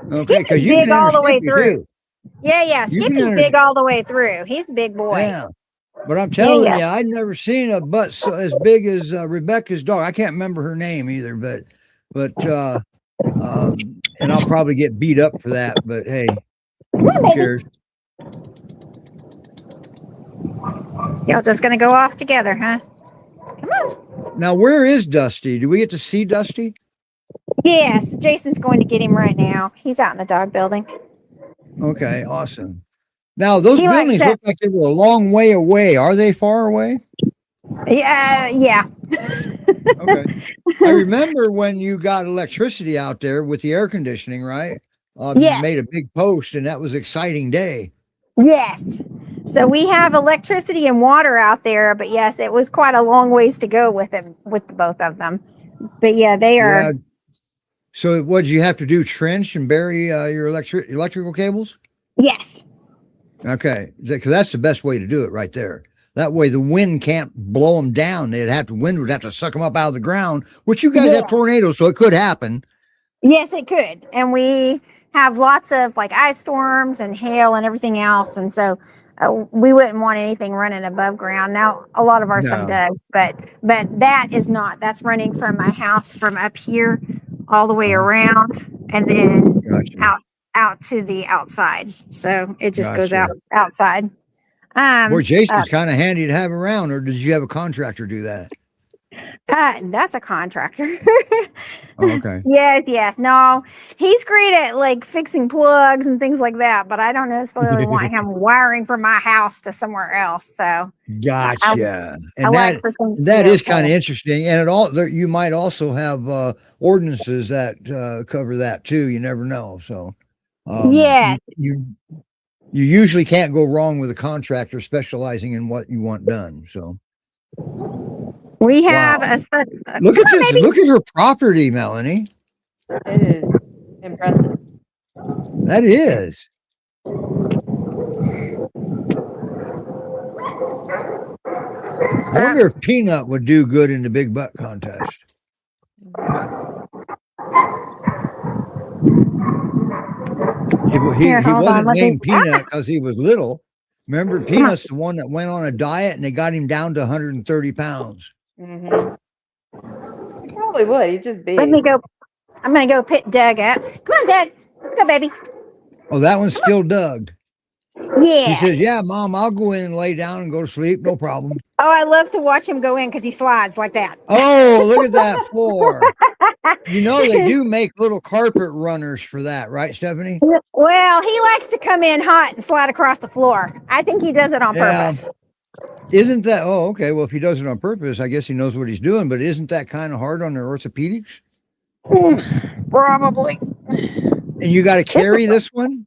Okay, Skippy's because you big can all enter the way Skippy through. too. Yeah, You can Skippy's enter- big all the way through. He's a big boy. Yeah. But I'm telling Yeah. you, I'd never seen a butt as big as Rebecca's dog. I can't remember her name either, but and I'll probably get beat up for that. But hey, Come on, baby. cheers. Y'all just gonna go off together, huh? Come on. Now, where is Dusty? Do we get to see Dusty? Yes, Jason's going to get him right now. He's out in the dog building. Okay, awesome. Now, those He likes buildings that. look like they were a long way away. Are they far away? Yeah. Okay. I remember when you got electricity out there with the air conditioning, right? Yeah. You made a big post, and that was an exciting day. Yes. So we have electricity and water out there, but yes, it was quite a long ways to go with them, with both of them. But yeah, they are. Yeah. So what did you have to do? Trench and bury your electrical cables? Yes. Okay, because that's the best way to do it right there. That way the wind can't blow them down. Wind would have to suck them up out of the ground, which you guys Yeah. have tornadoes, so it could happen. Yes, it could. And we have lots of like ice storms and hail and everything else, and so we wouldn't want anything running above ground. Now a lot of our stuff No. does, but that is not. That's running from my house from up here all the way around, and then Gotcha. out to the outside. So it just goes Gotcha. outside. Boy, Jason's kind of handy to have around, or did you have a contractor do that? That's a contractor. Oh, okay. Yes. No, he's great at like fixing plugs and things like that, but I don't necessarily want him wiring from my house to somewhere else. So Gotcha. I And like for things to that be is kind of okay. interesting. And you might also have ordinances that cover that too. You never know. So Yeah, you usually can't go wrong with a contractor specializing in what you want done. So we have wow. a Look come at on, this. baby. Look at her property, Melanie. It is impressive. That is. I wonder if Peanut would do good in the big butt contest. He Here, hold on, wasn't let me- named Peanut because he was little. Remember, Peanut's the one that went on a diet and they got him down to 130 pounds. Mm-hmm. He probably would. He'd just be. Let me go. I'm gonna go pick Doug up. Come on, Doug. Let's go, baby. Oh, that one's still Doug. Yes. He says, "Yeah, Mom, I'll go in and lay down and go to sleep. No problem." Oh, I love to watch him go in because he slides like that. Oh, look at that floor. You know, they do make little carpet runners for that, right, Stefanie? Well, he likes to come in hot and slide across the floor. I think he does it on Yeah. purpose. Isn't that, oh, okay. Well, if he does it on purpose, I guess he knows what he's doing, but isn't that kind of hard on their orthopedics? Probably. And you got to carry this one?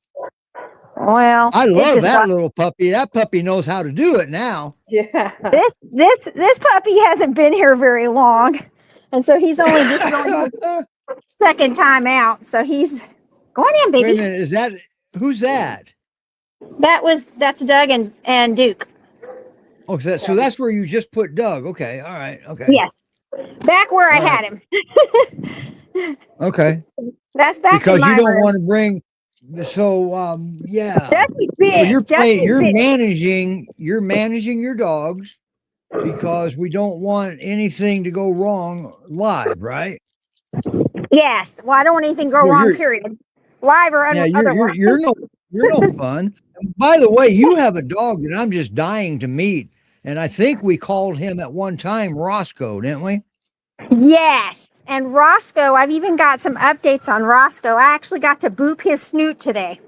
Well, I it love just that little puppy. That puppy knows how to do it now. Yeah. This puppy hasn't been here very long, and so this is only his second time out. So he's going in, Wait a baby. minute, who's that? That's Doug and Duke. Oh, so that's where you just put Doug. Okay, all right, okay. Yes, back where I All had him. Okay. That's back Because in my you don't room. want to bring, yeah. Dusty's So big. you're Dusty's big. managing your dogs because we don't want anything to go wrong live, right? Yes. Well, I don't want anything to go Well, wrong. you're- Period. Live or Yeah, otherwise. you're no fun. And by the way, you have a dog that I'm just dying to meet, and I think we called him at one time Roscoe, didn't we? Yes. And Roscoe, I've even got some updates on Roscoe. I actually got to boop his snoot today.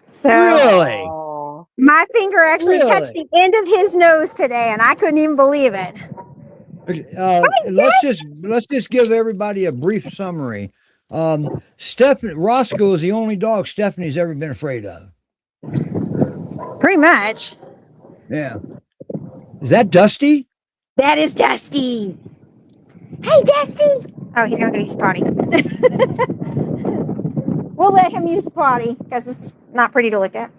So Really? Oh. my finger actually touched the end of his nose today, and I couldn't even believe it. Let's just give everybody a brief summary. Roscoe is the only dog Stephanie's ever been afraid of. Pretty much. Yeah. Is that Dusty? That is Dusty. Hey, Dusty. Oh, he's going to go use potty. We'll let him use the potty because it's not pretty to look at.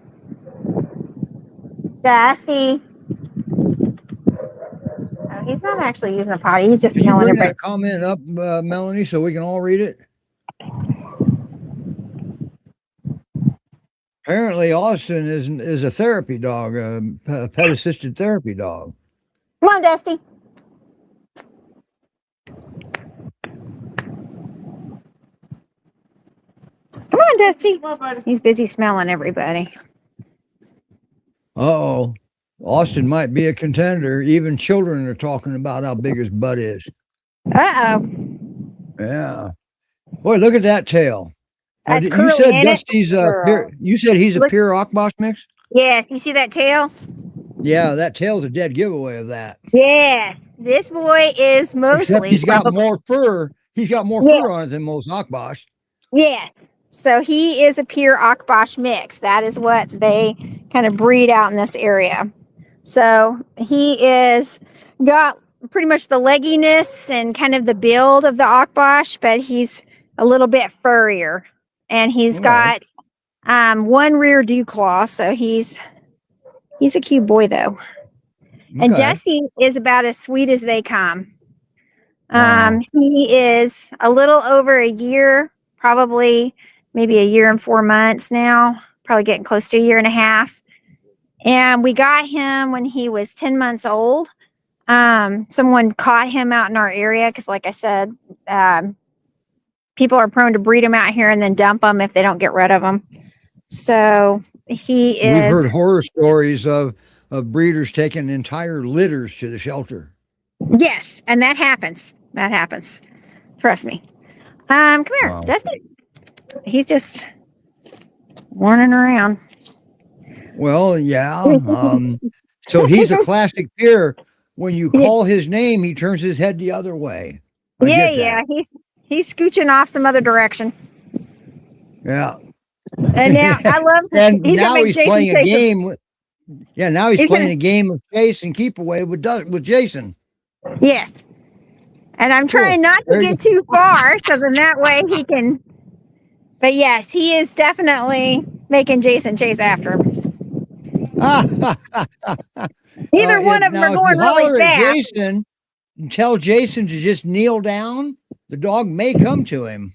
Dusty. Oh, he's not actually using the potty. He's just Can you smelling bring it. that comment up, Melanie, so we can all read it? Apparently, Austin is a therapy dog, a pet-assisted therapy dog. Come on, Dusty. Come on, Dusty. Come on, buddy. He's busy smelling everybody. Uh-oh. Austin might be a contender. Even children are talking about how big his butt is. Uh-oh. Yeah. Boy, look at that tail. Now, That's you curly, said ain't it? Dusty's you said he's a Looks- pure Akbosh mix? Yes, you see that tail? Yeah, that tail's a dead giveaway of that. Yes. This boy is mostly Except he's got probably- more fur. He's got more Yes. fur on it than most Akbosh. Yes. So he is a pure Akbosh mix. That is what they kind of breed out in this area. So he is got pretty much the legginess and kind of the build of the Akbosh, but he's a little bit furrier. And he's got one rear dew claw, so he's a cute boy though. And Okay. Dusty is about as sweet as they come. Wow. He is a little over a year, probably maybe a year and 4 months now, probably getting close to a year and a half. And we got him when he was 10 months old. Someone caught him out in our area because, like I said, people are prone to breed them out here and then dump them if they don't get rid of them. So he We've is. heard horror stories of breeders taking entire litters to the shelter. Yes, and that happens. That happens. Trust me. Come here. Wow. That's it. He's just running around. Well, yeah. So he's a classic peer. When you call his name, he turns his head the other way. I Yeah, get that. yeah. He's scooching off some other direction. Yeah. And now I love And he's now gonna make he's Jason playing say a game. Now he's He's playing gonna- a game of chase and keep away with Jason. Yes. And I'm trying not to There you get too far so then that way he can. But yes, he is definitely making Jason chase after him. Neither one of them Now, are if going you holler really at fast. Jason and tell Jason to just kneel down, the dog may come to him.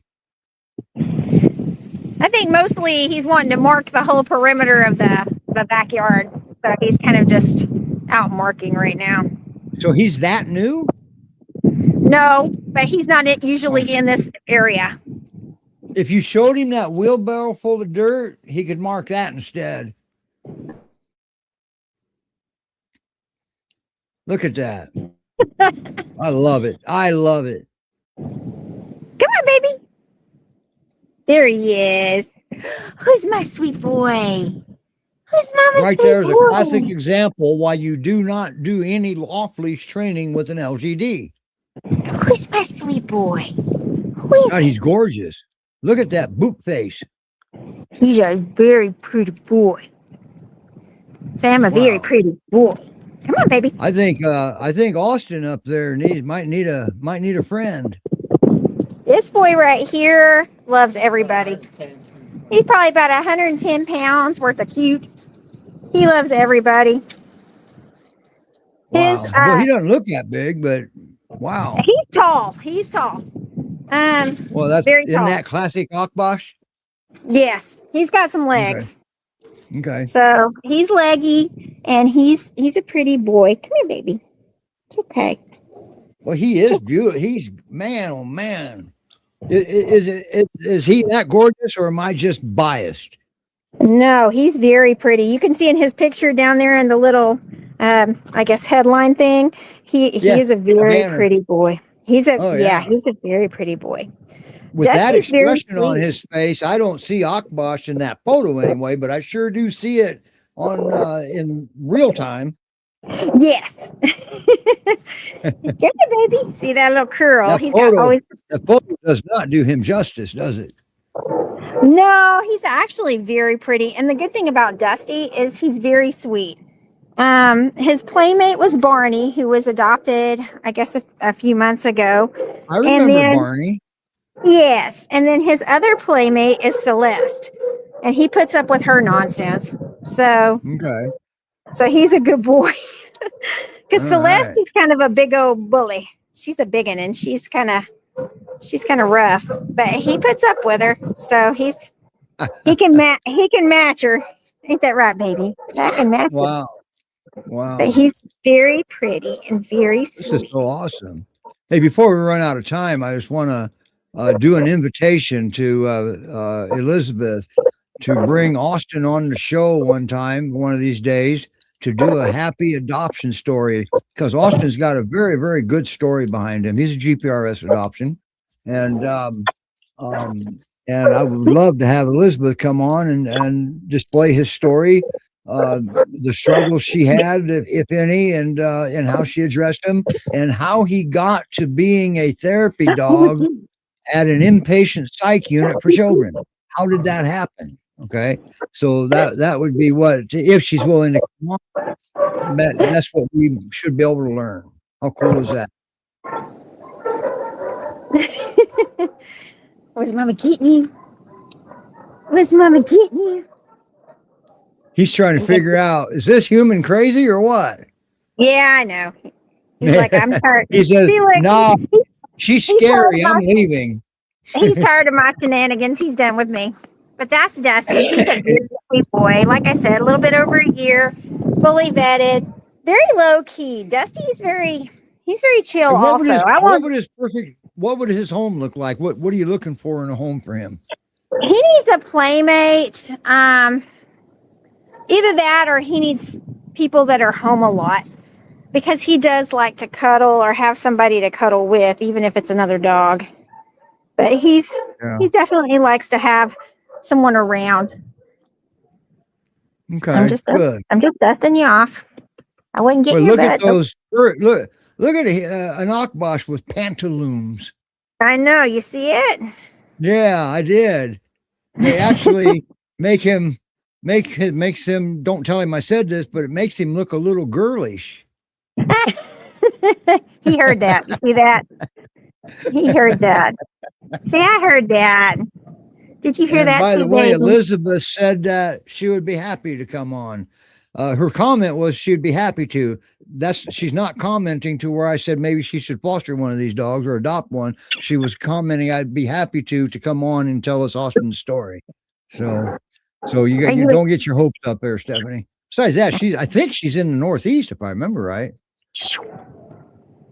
I think mostly he's wanting to mark the whole perimeter of the backyard. So he's kind of just out marking right now. So he's that new? No, but he's not usually in this area. If you showed him that wheelbarrow full of dirt, he could mark that instead. Look at that. I love it. I love it. Come on, baby. There he is. Who's my sweet boy? Who's Mama's Right sweet there is a boy? classic example why you do not do any off-leash training with an LGD. Who's my sweet boy? Who is God, he? he's gorgeous. Look at that boot face. He's a very pretty boy. Say I'm a very Wow. pretty boy. Come on, baby. I think Austin up there might need a friend. This boy right here loves everybody. He's probably about 110 pounds worth of cute. He loves everybody. Wow. His Well, he doesn't look that big, but wow. he's tall. He's tall. Well, that's very in tall. that classic Akbash. Yes, he's got some legs. Okay. So he's leggy and he's a pretty boy. Come here, baby. It's okay. Well, he is beautiful. He's man, oh man. Is he that gorgeous, or am I just biased? No, he's very pretty. You can see in his picture down there in the little, I guess, headline thing. He is a very banner. pretty boy. He's a Oh, yeah. he's a very pretty boy. With that Dusty's very expression on sweet. his face, I don't see Akbash in that photo anyway, but I sure do see it on in real time. Yes. Get the baby. See that little curl? That He's photo- got always. The photo does not do him justice, does it? No, he's actually very pretty. And the good thing about Dusty is he's very sweet. His playmate was Barney, who was adopted, I guess, a few months ago. I remember then- Barney. Yes, and then his other playmate is Celeste, and he puts up with her nonsense. So Okay. he's a good boy. Because All Celeste right. is kind of a big old bully. She's a big one, and she's kind of rough, but he puts up with her. So he can match her. Ain't that right, baby? So I can match her. Wow. Wow. But he's very pretty and very This sweet. is so awesome. Hey, before we run out of time, I just want to do an invitation to Elizabeth to bring Austin on the show one of these days, to do a happy adoption story, because Austin's got a very, very good story behind him. He's a GPRS adoption, and I would love to have Elizabeth come on and display his story, the struggles she had, if any, and how she addressed them, and how he got to being a therapy dog at an inpatient psych unit for children. How did that happen? Okay, so that would be what, if she's willing to come on, that's what we should be able to learn. How cool is that? Was Mama getting you? Was Mama getting you? He's trying to figure out, is this human crazy or what? Yeah, I know. He's like, I'm tired. He says, See, like, no, she's he's scary. talking I'm about- leaving. He's tired of my shenanigans. He's done with me. But that's Dusty. He's a very sweet boy. Like I said, a little bit over a year, fully vetted, very low key. He's very chill. And Also, what would his home look like? What are you looking for in a home for him? He needs a playmate. Either that or he needs people that are home a lot, because he does like to cuddle or have somebody to cuddle with, even if it's another dog. But he definitely likes to have someone around. Okay, I'm just good. dusting you off. I wouldn't get Well, your look at butt. those. Look at an Akbash with pantaloons. I know. You see it? Yeah, I did. They actually makes him. Don't tell him I said this, but it makes him look a little girlish. He heard that. You see that? He heard that. See, I heard that. Did you hear And that? by the sweet way, baby? Elizabeth said that she would be happy to come on. Her comment was she'd be happy to. She's not commenting to where I said maybe she should foster one of these dogs or adopt one. She was commenting I'd be happy to come on and tell us Austin's story. So you don't get your hopes up there, Stephanie. Besides that, I think she's in the Northeast, if I remember right.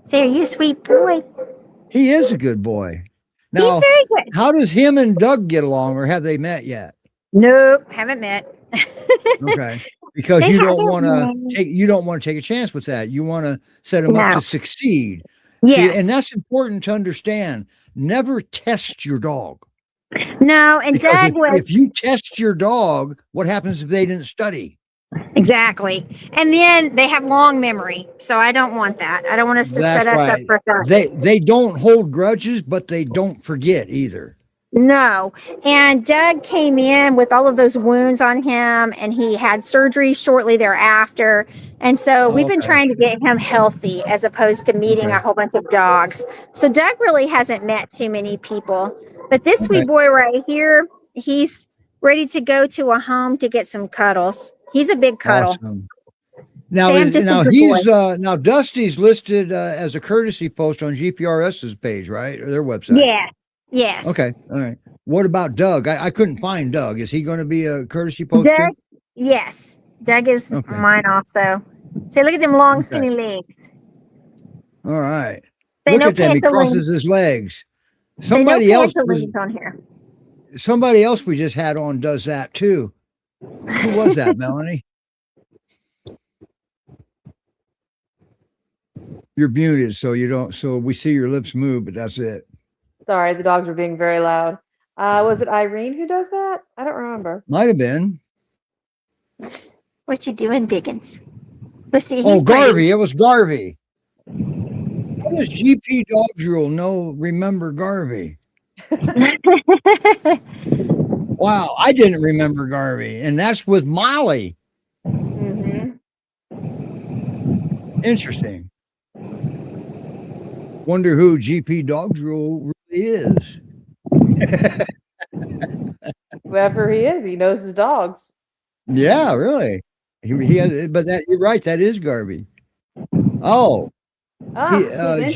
Say, are you a sweet boy? He is a good boy. Now, He's very good. how does him and Doug get along, or have they met yet? Nope, haven't met. Okay, because They you don't haven't want to take a chance with that. You want to set them up No. to succeed. Yes. See, and that's important to understand. Never test your dog. No, and Because Doug was if you test your dog, what happens if they didn't study? exactly. And then they have long memory, so I don't want that. I don't want us to That's set us up right. for that. They don't hold grudges, but they don't forget either. No. And Doug came in with all of those wounds on him, and he had surgery shortly thereafter. And so we've been Okay. trying to get him healthy as opposed to meeting Okay. a whole bunch of dogs. So Doug really hasn't met too many people. But this Okay. sweet boy right here, he's ready to go to a home to get some cuddles. He's a big cuddle. Awesome. Now, Sam, just a good he's now Dusty's listed as a courtesy post on GPRS's page, right, or their website. Yes. Yes. Okay. All right. What about Doug? I couldn't find Doug. Is he going to be a courtesy post Doug, too? yes. Doug is Okay. mine also. See, look at them long, Okay. skinny legs. All right. They Look know at them. He pantaloons. crosses his legs. They know Somebody else pantaloons on here. we just had on does that too. Who was that, Melanie? You're muted, so you don't. So we see your lips move, but that's it. Sorry, the dogs were being very loud. Was it Irene who does that? I don't remember. Might have been. What you doing, Dickens? Let's see. Oh, He's Garvey. It was Garvey. How does GP Dogs Rule remember Garvey? Wow, I didn't remember Garvey, and that's with Molly. Mm-hmm. Interesting. Wonder who GP Dogs Rule really is. Whoever he is, he knows his dogs. Yeah, really. He had, but that you're right. That is Garvey. Oh, He's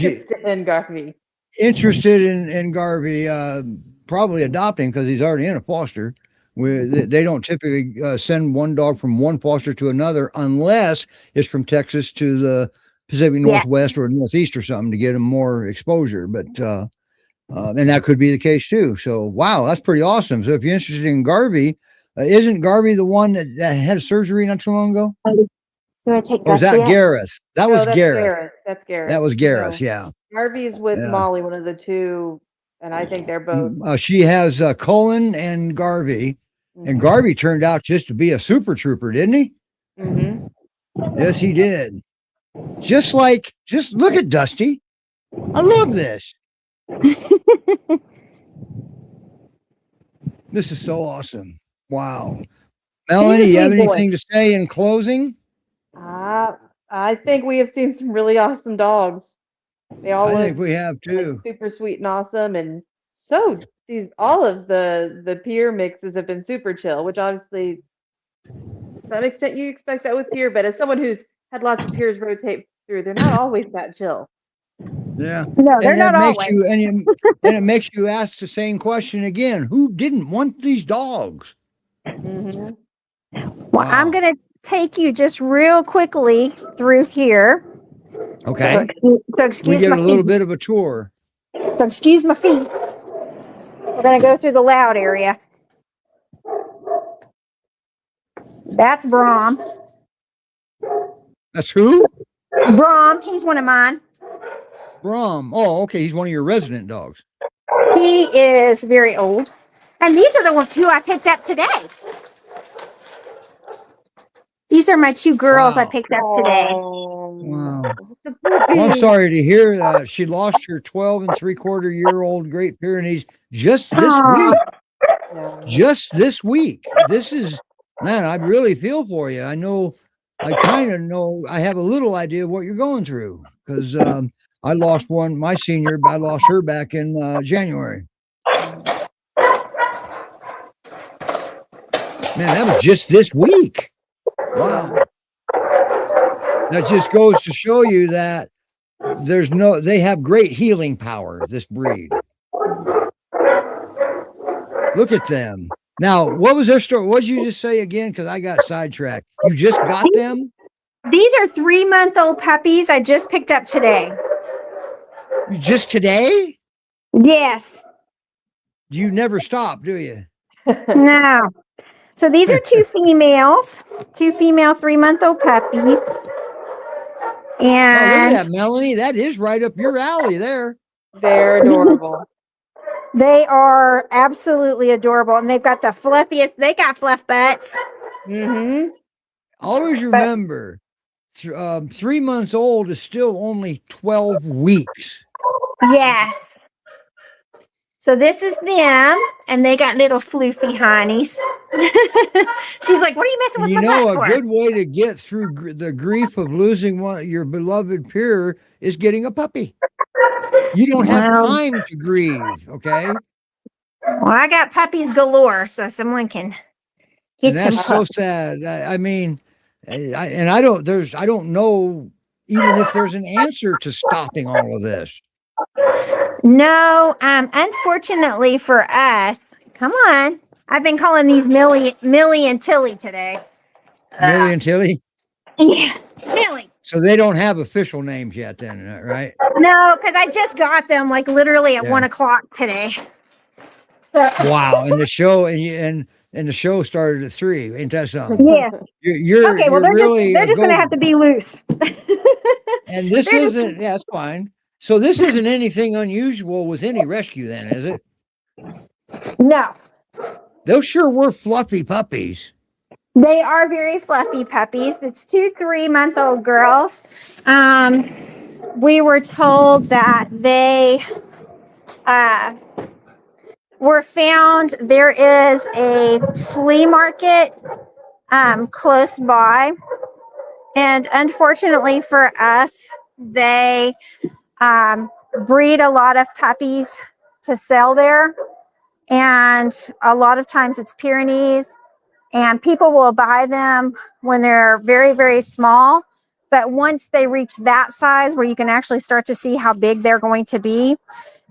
interested in Garvey. Interested in Garvey, probably adopting because he's already in a foster. They don't typically send one dog from one foster to another unless it's from Texas to the Pacific Northwest or Northeast or something to get them more exposure. But and that could be the case too. So wow, that's pretty awesome. So if you're interested in Garvey, isn't Garvey the one that had surgery not too long ago? You want to take Or was that Gareth? That was that's Gareth. That's Gareth. That was Gareth. No. Yeah. Garvey's with Yeah. Molly, one of the two, and I think they're both. She has Cullen and Garvey, and Garvey turned out just to be a super trooper, didn't he? Mm-hmm. Yes, he did. Just look at Dusty. I love this. This is so awesome. Wow. Melanie, you have anything to say in closing? I think we have seen some really awesome dogs. They all I look think we have too. super sweet and awesome, and so all of the peer mixes have been super chill, which obviously to some extent you expect that with peer, but as someone who's had lots of peers rotate through, they're not always that chill. Yeah. No, they're And not that makes always. you and it makes you ask the same question again. Who didn't want these dogs? Mhm. Well, I'm Wow. going to take you just real quickly through here. Okay. So We excuse get my a little feet. bit of a tour. So excuse my feet. We're going to go through the loud area. That's Brom. That's who? Brom, he's one of mine. Brom. Oh, okay. He's one of your resident dogs. He is very old. And these are the two I picked up today. These are my two girls I Wow. picked up today. Oh, Wow. the Well, I'm puppies. sorry to hear that. She lost her 12 3/4-year-old Great Pyrenees just this Oh, week. No. Just this week. This is, man, I really feel for you. I know, I kind of know, I have a little idea of what you're going through because I lost one, my senior, I lost her back in January. Man, that was just this week. Wow. That just goes to show you that they have great healing power, this breed. Look at them. Now, what was their story? What did you just say again? Because I got sidetracked. You just got them? these are 3-month-old puppies I just picked up today. You just today? Yes. You never stop, do you? No. So these are two females, 3-month-old puppies. Oh, look at And that, Melanie. That is right up your alley there. They're adorable. they are absolutely adorable. And they've got the fluffiest, they got fluff butts. Mm-hmm. Always remember, 3 months old is still only 12 weeks. Yes. So this is them, and they got little floofy honeys. She's like, what are you messing with You my know, butt a for? good way to get through the grief of losing one your beloved peer is getting a puppy. You don't have Well, time to grieve, okay? I got puppies galore, so someone can And get some that's so pups. sad. I mean, I don't know even if there's an answer to stopping all of this. No, unfortunately for us, come on. I've been calling these Millie and Tilly today. Millie and Tilly. Yeah, Millie. So they don't have official names yet, then, right? No, because I just got them like literally at Yeah. 1:00 today. So Wow. And the show and the show started at 3. Ain't that something? yes. You're Okay, well really they're a just gonna have go. to be loose. And this They're just isn't. Yeah, that's fine. So this isn't anything unusual with any rescue, then, is it? no. Those sure were fluffy puppies. They are very fluffy puppies. It's 2 3-month-old girls. We were told that they were found. There is a flea market close by, and unfortunately for us, they breed a lot of puppies to sell there, and a lot of times it's Pyrenees. And people will buy them when they're very, very small. But once they reach that size where you can actually start to see how big they're going to be,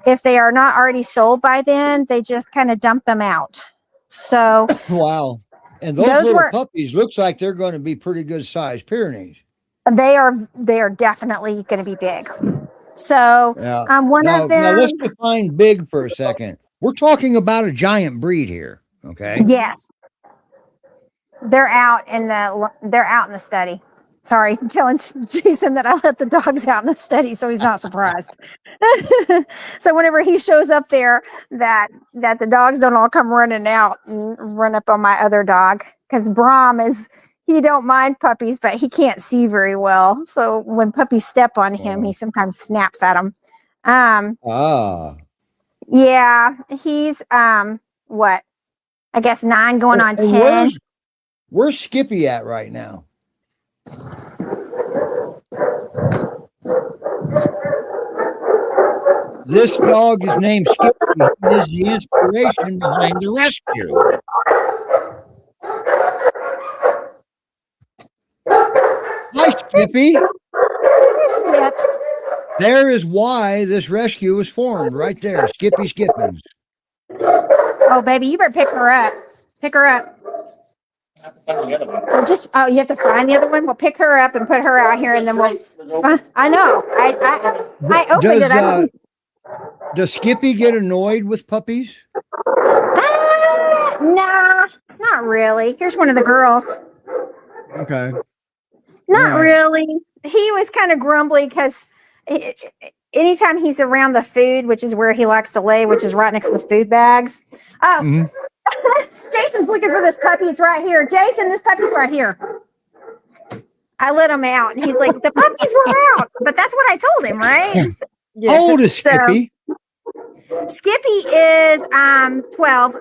if they are not already sold by then, they just kind of dump them out. So Wow. And those those little were, puppies looks like they're going to be pretty good sized Pyrenees. they are definitely going to be big. So Yeah. one Now of them, let's define big for a second. We're talking about a giant breed here. Okay. yes, they're out in the study. Sorry, I'm telling Jason that I let the dogs out in the study, so he's not surprised. So whenever he shows up there, that the dogs don't all come running out and run up on my other dog, because Brom he don't mind puppies, but he can't see very well. So when puppies step on him, he sometimes snaps at them. Ah. Yeah, he's what? I guess 9 going on And 10. where's Skippy at right now? This dog is named Skippy. He is the inspiration behind the rescue. Hi, Skippy. There's Skips. there is why this rescue was formed, right there. Skippy Skippins. Oh, baby, you better pick her up. Pick her up. I have to find the other one. Oh, you have to find the other one. We'll pick her up and put her out here, and then we'll. I know. I opened it. Does Skippy get annoyed with puppies? Nah, not really. Here's one of the girls. Okay. Not Right. really. He was kind of grumbly because anytime he's around the food, which is where he likes to lay, which is right next to the food bags. Oh, Mhm. Jason's looking for this puppy. It's right here. Jason, this puppy's right here. I let him out, and he's like, the puppies were out. But that's what I told him, right? How old is So- Skippy? Skippy is 12,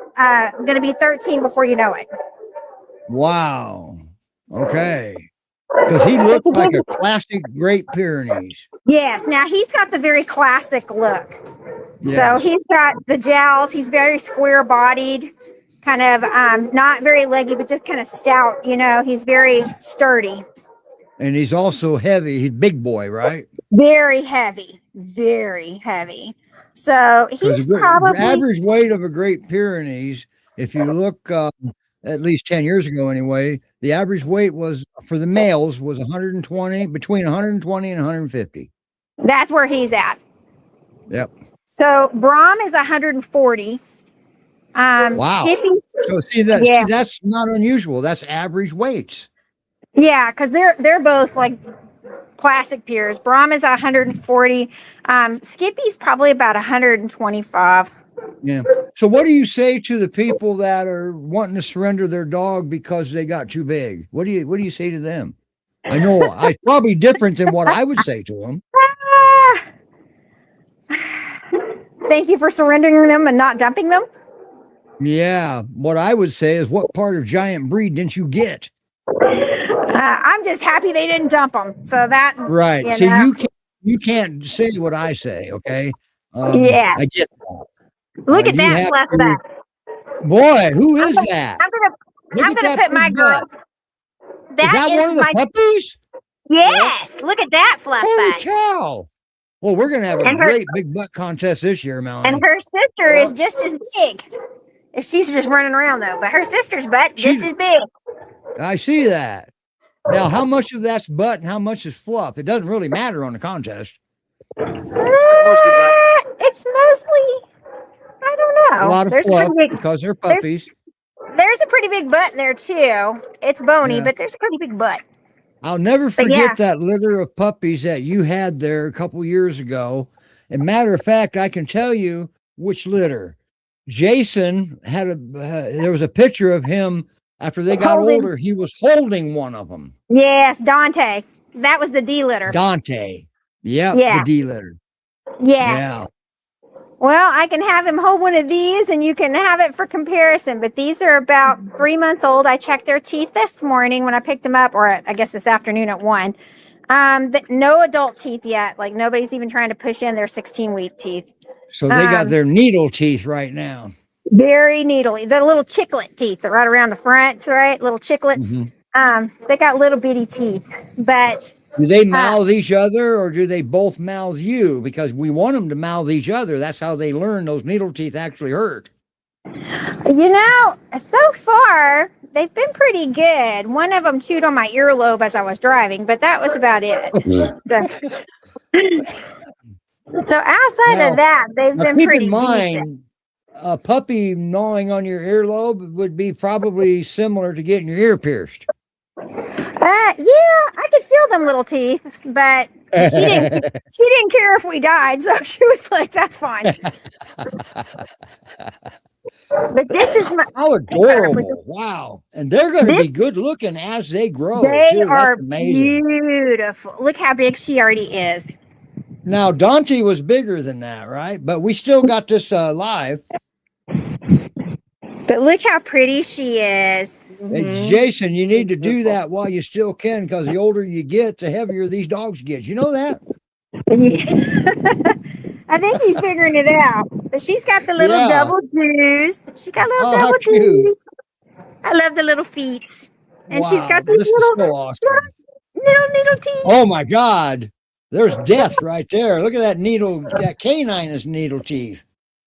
going to be 13 before you know it. Wow. Okay. Because he looks like a classic Great Pyrenees. Yes. Now he's got the very classic look. Yeah. So he's got the jowls. He's very square bodied, kind of not very leggy, but just kind of stout. You know, he's very sturdy, And he's also heavy. He's big boy, right? very heavy, very heavy. So 'Cause he's the probably average weight of a Great Pyrenees, if you look at least 10 years ago anyway, the average weight was for the males was 120, between 120 and 150. that's where he's at. Yep. So Brahm is 140. Wow. Skippy's, So see that's not unusual. That's average weights. yeah, because they're both like classic peers. Brahm is 140. Skippy's probably about 125. Yeah. So what do you say to the people that are wanting to surrender their dog because they got too big? What do you say to them? I know it's probably different than what I would say to them. Thank you for surrendering them and not dumping them. Yeah. What I would say is, what part of giant breed didn't you get? I'm just happy they didn't dump them. So that Right. you See, know. you can't say what I say. Okay. Yes. I get that. Look at you that have fluff to- butt. Boy, who is that? Look I'm at gonna that put my big butt. girls. Is that That one of the my puppies? yes. Look at that fluff Holy butt. cow! Well, we're gonna have a And her- great big butt contest this year, Melanie. And her sister is just as big. If she's just running around though, but her sister's butt just She- as big. I see that. Now, how much of that's butt and how much is fluff? It doesn't really matter on the contest. It's mostly, I don't know. A lot of There's a fluff pretty big, because they're puppies. there's a pretty big butt in there too. It's bony, Yeah. but there's a pretty big butt. I'll never But forget yeah. that litter of puppies that you had there a couple years ago. And matter of fact, I can tell you which litter. Jason had there was a picture of him after they got Holding- older. He was holding one of them. Yes, Dante. That was the D litter. Dante. Yep, Yes. the D litter. Yes. Yeah. Well, I can have him hold one of these and you can have it for comparison. But these are about 3 months old. I checked their teeth this morning when I picked them up, or I guess this afternoon at 1. No adult teeth yet. Like nobody's even trying to push in their 16-week teeth. So they got their needle teeth right now. Very needly. The little chiclet teeth right around the fronts, right? Little chiclets. Mhm. They got little bitty teeth. But Do they mouth each other or do they both mouth you? Because we want them to mouth each other. That's how they learn those needle teeth actually hurt. you know, so far they've been pretty good. One of them chewed on my earlobe as I was driving, but that was about it. So outside Now- of that, they've Now, been keep pretty in decent. mind, a puppy gnawing on your earlobe would be probably similar to getting your ear pierced. Yeah, I could feel them little teeth, but she didn't care if we died, so she was like, "That's fine." But this is my. How adorable! Wow, and they're going to be good looking as they grow. They too. are That's amazing. beautiful. Look how big she already is. Now Dante was bigger than that, right? But we still got this live. But look how pretty she is. Hey, Jason, you need to do that while you still can, because the older you get, the heavier these dogs get. You know that? I think he's figuring it out. But she's got the little Yeah. double D's. She got little Oh, how double cute. D's. I love the little feet. And she's Wow, got these this is little so awesome. little teeth. Oh my God. There's death right there. Look at that needle. That canine is needle teeth.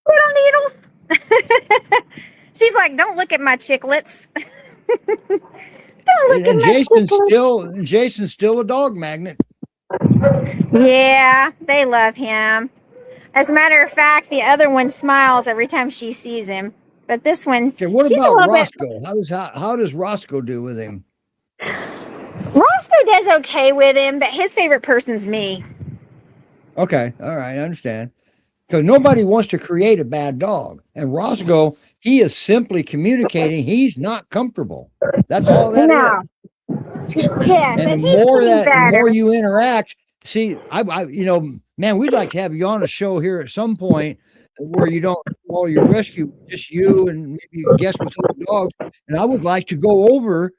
Little needles. She's like, don't look at my chiclets. Don't look at And my chiclets. Jason's still a dog magnet. Yeah, they love him. As a matter of fact, the other one smiles every time she sees him. But this one, Okay, what she's a about little bit. Roscoe? How does Roscoe do with him? Roscoe does okay with him, but his favorite person's me. Okay, all right, I understand. Because nobody wants to create a bad dog. And Roscoe, he is simply communicating he's not comfortable. That's all that No. is. Yes, And and he's getting the more better. you interact, see, man, we'd like to have you on a show here at some point where you don't do all your rescue, just you and maybe a guest with other dogs. And I would like to go over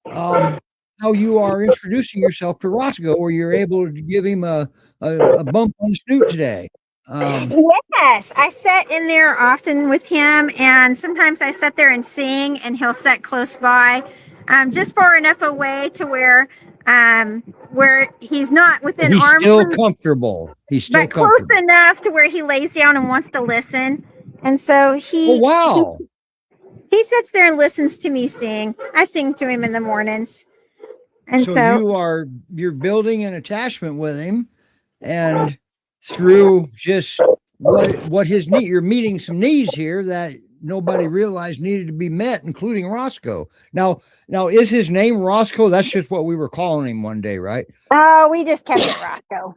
how you are introducing yourself to Roscoe, where you're able to give him a bump on the snoot today. Yes, I sit in there often with him, and sometimes I sit there and sing, and he'll sit close by, just far enough away to where he's not within He's arm's still reach, comfortable. He's still but close comfortable. enough to where he lays down and wants to listen. And so Oh, wow. he sits there and listens to me sing. I sing to him in the mornings, and so You're building an attachment with him, and through just what his need, you're meeting some needs here that nobody realized needed to be met, including Roscoe. Now is his name Roscoe? That's just what we were calling him one day, right? oh, we just kept it Roscoe.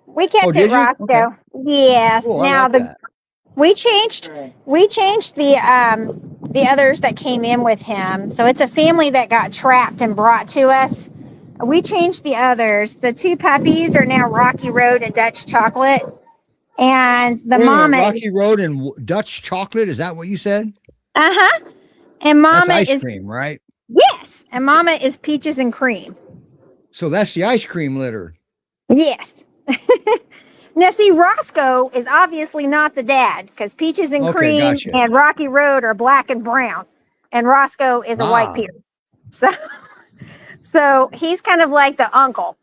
We kept it Did you? Roscoe. Okay. Yes. Cool, I Now like that. we changed the others that came in with him. So it's a family that got trapped and brought to us. We changed the others. The two puppies are now Rocky Road and Dutch Chocolate. And the Wait a minute, mama Rocky Road and Dutch Chocolate, is that what you said? Uh-huh. And That's mama ice is cream, right? yes. And mama is peaches and cream. So that's the ice cream litter. Yes. Now, see, Roscoe is obviously not the dad because Peaches and Okay, Cream gotcha. and Rocky Road are black and brown, and Roscoe is a white peer. So he's kind of like the uncle,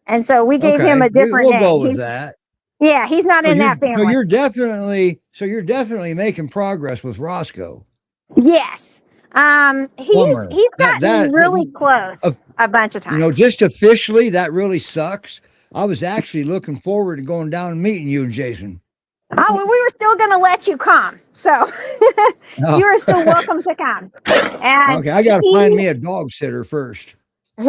and so we gave him a different we'll name. go with that. Yeah, he's not in that family. So you're definitely making progress with Roscoe. Yes. He's gotten really close a bunch of times. Just officially, that really sucks. I was actually looking forward to going down and meeting you and Jason. Oh, well, we were still going to let you come. So you are still welcome to come. And okay, I got to find me a dog sitter first.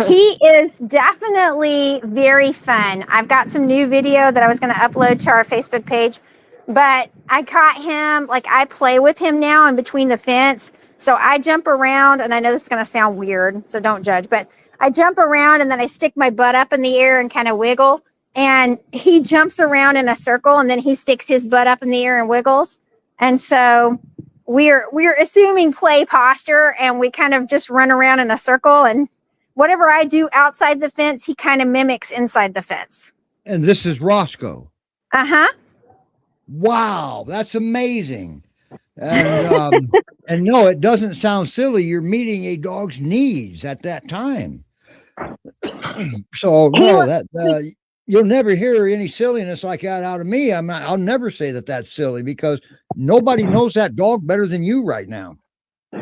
He is definitely very fun. I've got some new video that I was going to upload to our Facebook page, but I caught him, like I play with him now in between the fence. So I jump around, and I know this is going to sound weird, so don't judge, but I jump around and then I stick my butt up in the air and kind of wiggle. And he jumps around in a circle, and then he sticks his butt up in the air and wiggles. And so we're assuming play posture, and we kind of just run around in a circle, and whatever I do outside the fence, he kind of mimics inside the fence. And this is Roscoe. Uh-huh. Wow, that's amazing. And and no, it doesn't sound silly. You're meeting a dog's needs at that time. So no, that you'll never hear any silliness like that out of me. I'll never say that that's silly because nobody knows that dog better than you right now.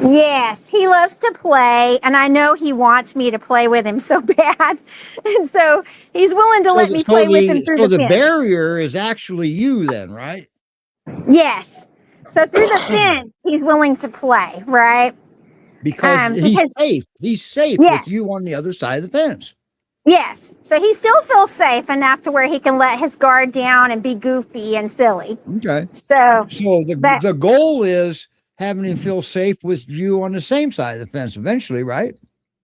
Yes, he loves to play, and I know he wants me to play with him so bad. And so he's willing to let me play with him through the fence. Barrier is actually you then, right? Yes. So through the fence, he's willing to play, right? Because he's safe. He's safe with you on the other side of the fence. Yes. So he still feels safe enough to where he can let his guard down and be goofy and silly. Okay. So the goal is having him feel safe with you on the same side of the fence eventually, right?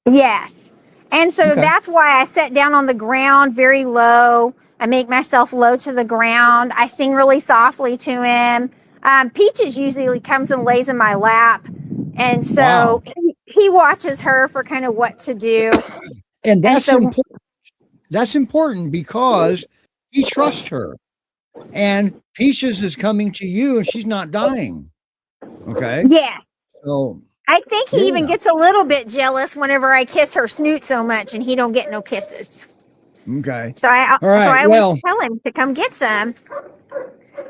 Yes. And so that's why I sit down on the ground very low. I make myself low to the ground. I sing really softly to him. Peaches usually comes and lays in my lap. And so he watches her for kind of what to do. And that's important. That's important because he trusts her. And Peaches is coming to you and she's not dying. Okay. Yes. So I think he even gets a little bit jealous whenever I kiss her snoot so much and he don't get no kisses. Okay. So I All right. always Well, tell him to come get some.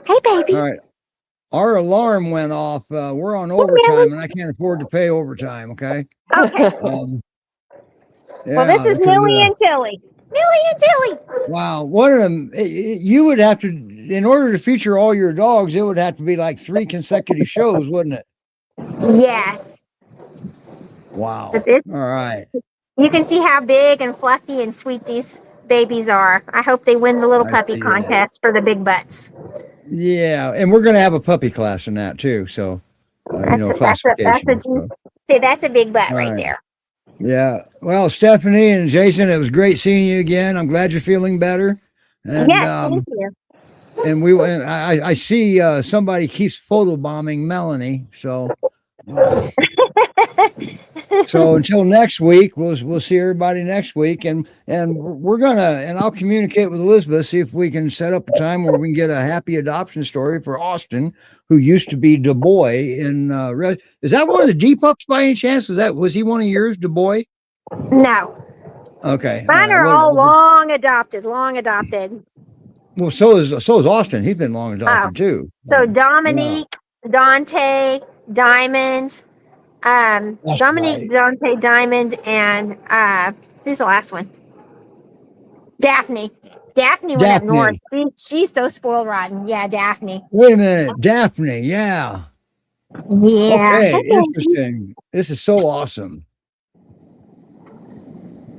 Hey, baby. all right. Our alarm went off. We're on Hey, overtime, Millie. and I can't afford to pay overtime. Okay. Okay. Well, this Yeah, is because Millie and Tilly. Millie and Tilly. wow, one of them. You would have to, in order to feature all your dogs, it would have to be like 3 consecutive shows, wouldn't it? Yes. Wow. But this, All right. you can see how big and fluffy and sweet these babies are. I hope they win the little I puppy see that. contest for the big butts. Yeah, and we're going to have a puppy class in that too. So, classification. So. See, that's a big butt All right right. there. Yeah. Well, Stefanie and Jason, it was great seeing you again. I'm glad you're feeling better. And Yes, thank you. and I see somebody keeps photobombing Melanie. So so until next week, we'll see everybody next week, and we're gonna, and I'll communicate with Elizabeth, see if we can set up a time where we can get a happy adoption story for Austin, who used to be Du Bois in is that one of the G pups by any chance? Was he one of yours, Du Bois? No, Okay, mine are all long adopted. Well, so is Austin. He's been long adopted too. So Dominique, Dante, Diamond, Dominique, right. Dante, Diamond, and who's the last one? Daphne. Daphne went up north. She's so spoiled rotten. Yeah, Daphne. Wait a minute, Daphne. Yeah. Yeah. Okay, interesting. This is so awesome.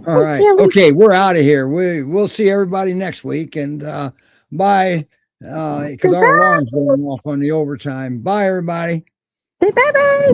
All right. Okay, we're out of here. We'll see everybody next week, and bye. Because our alarm's going off on the overtime. Bye, everybody. Bye bye.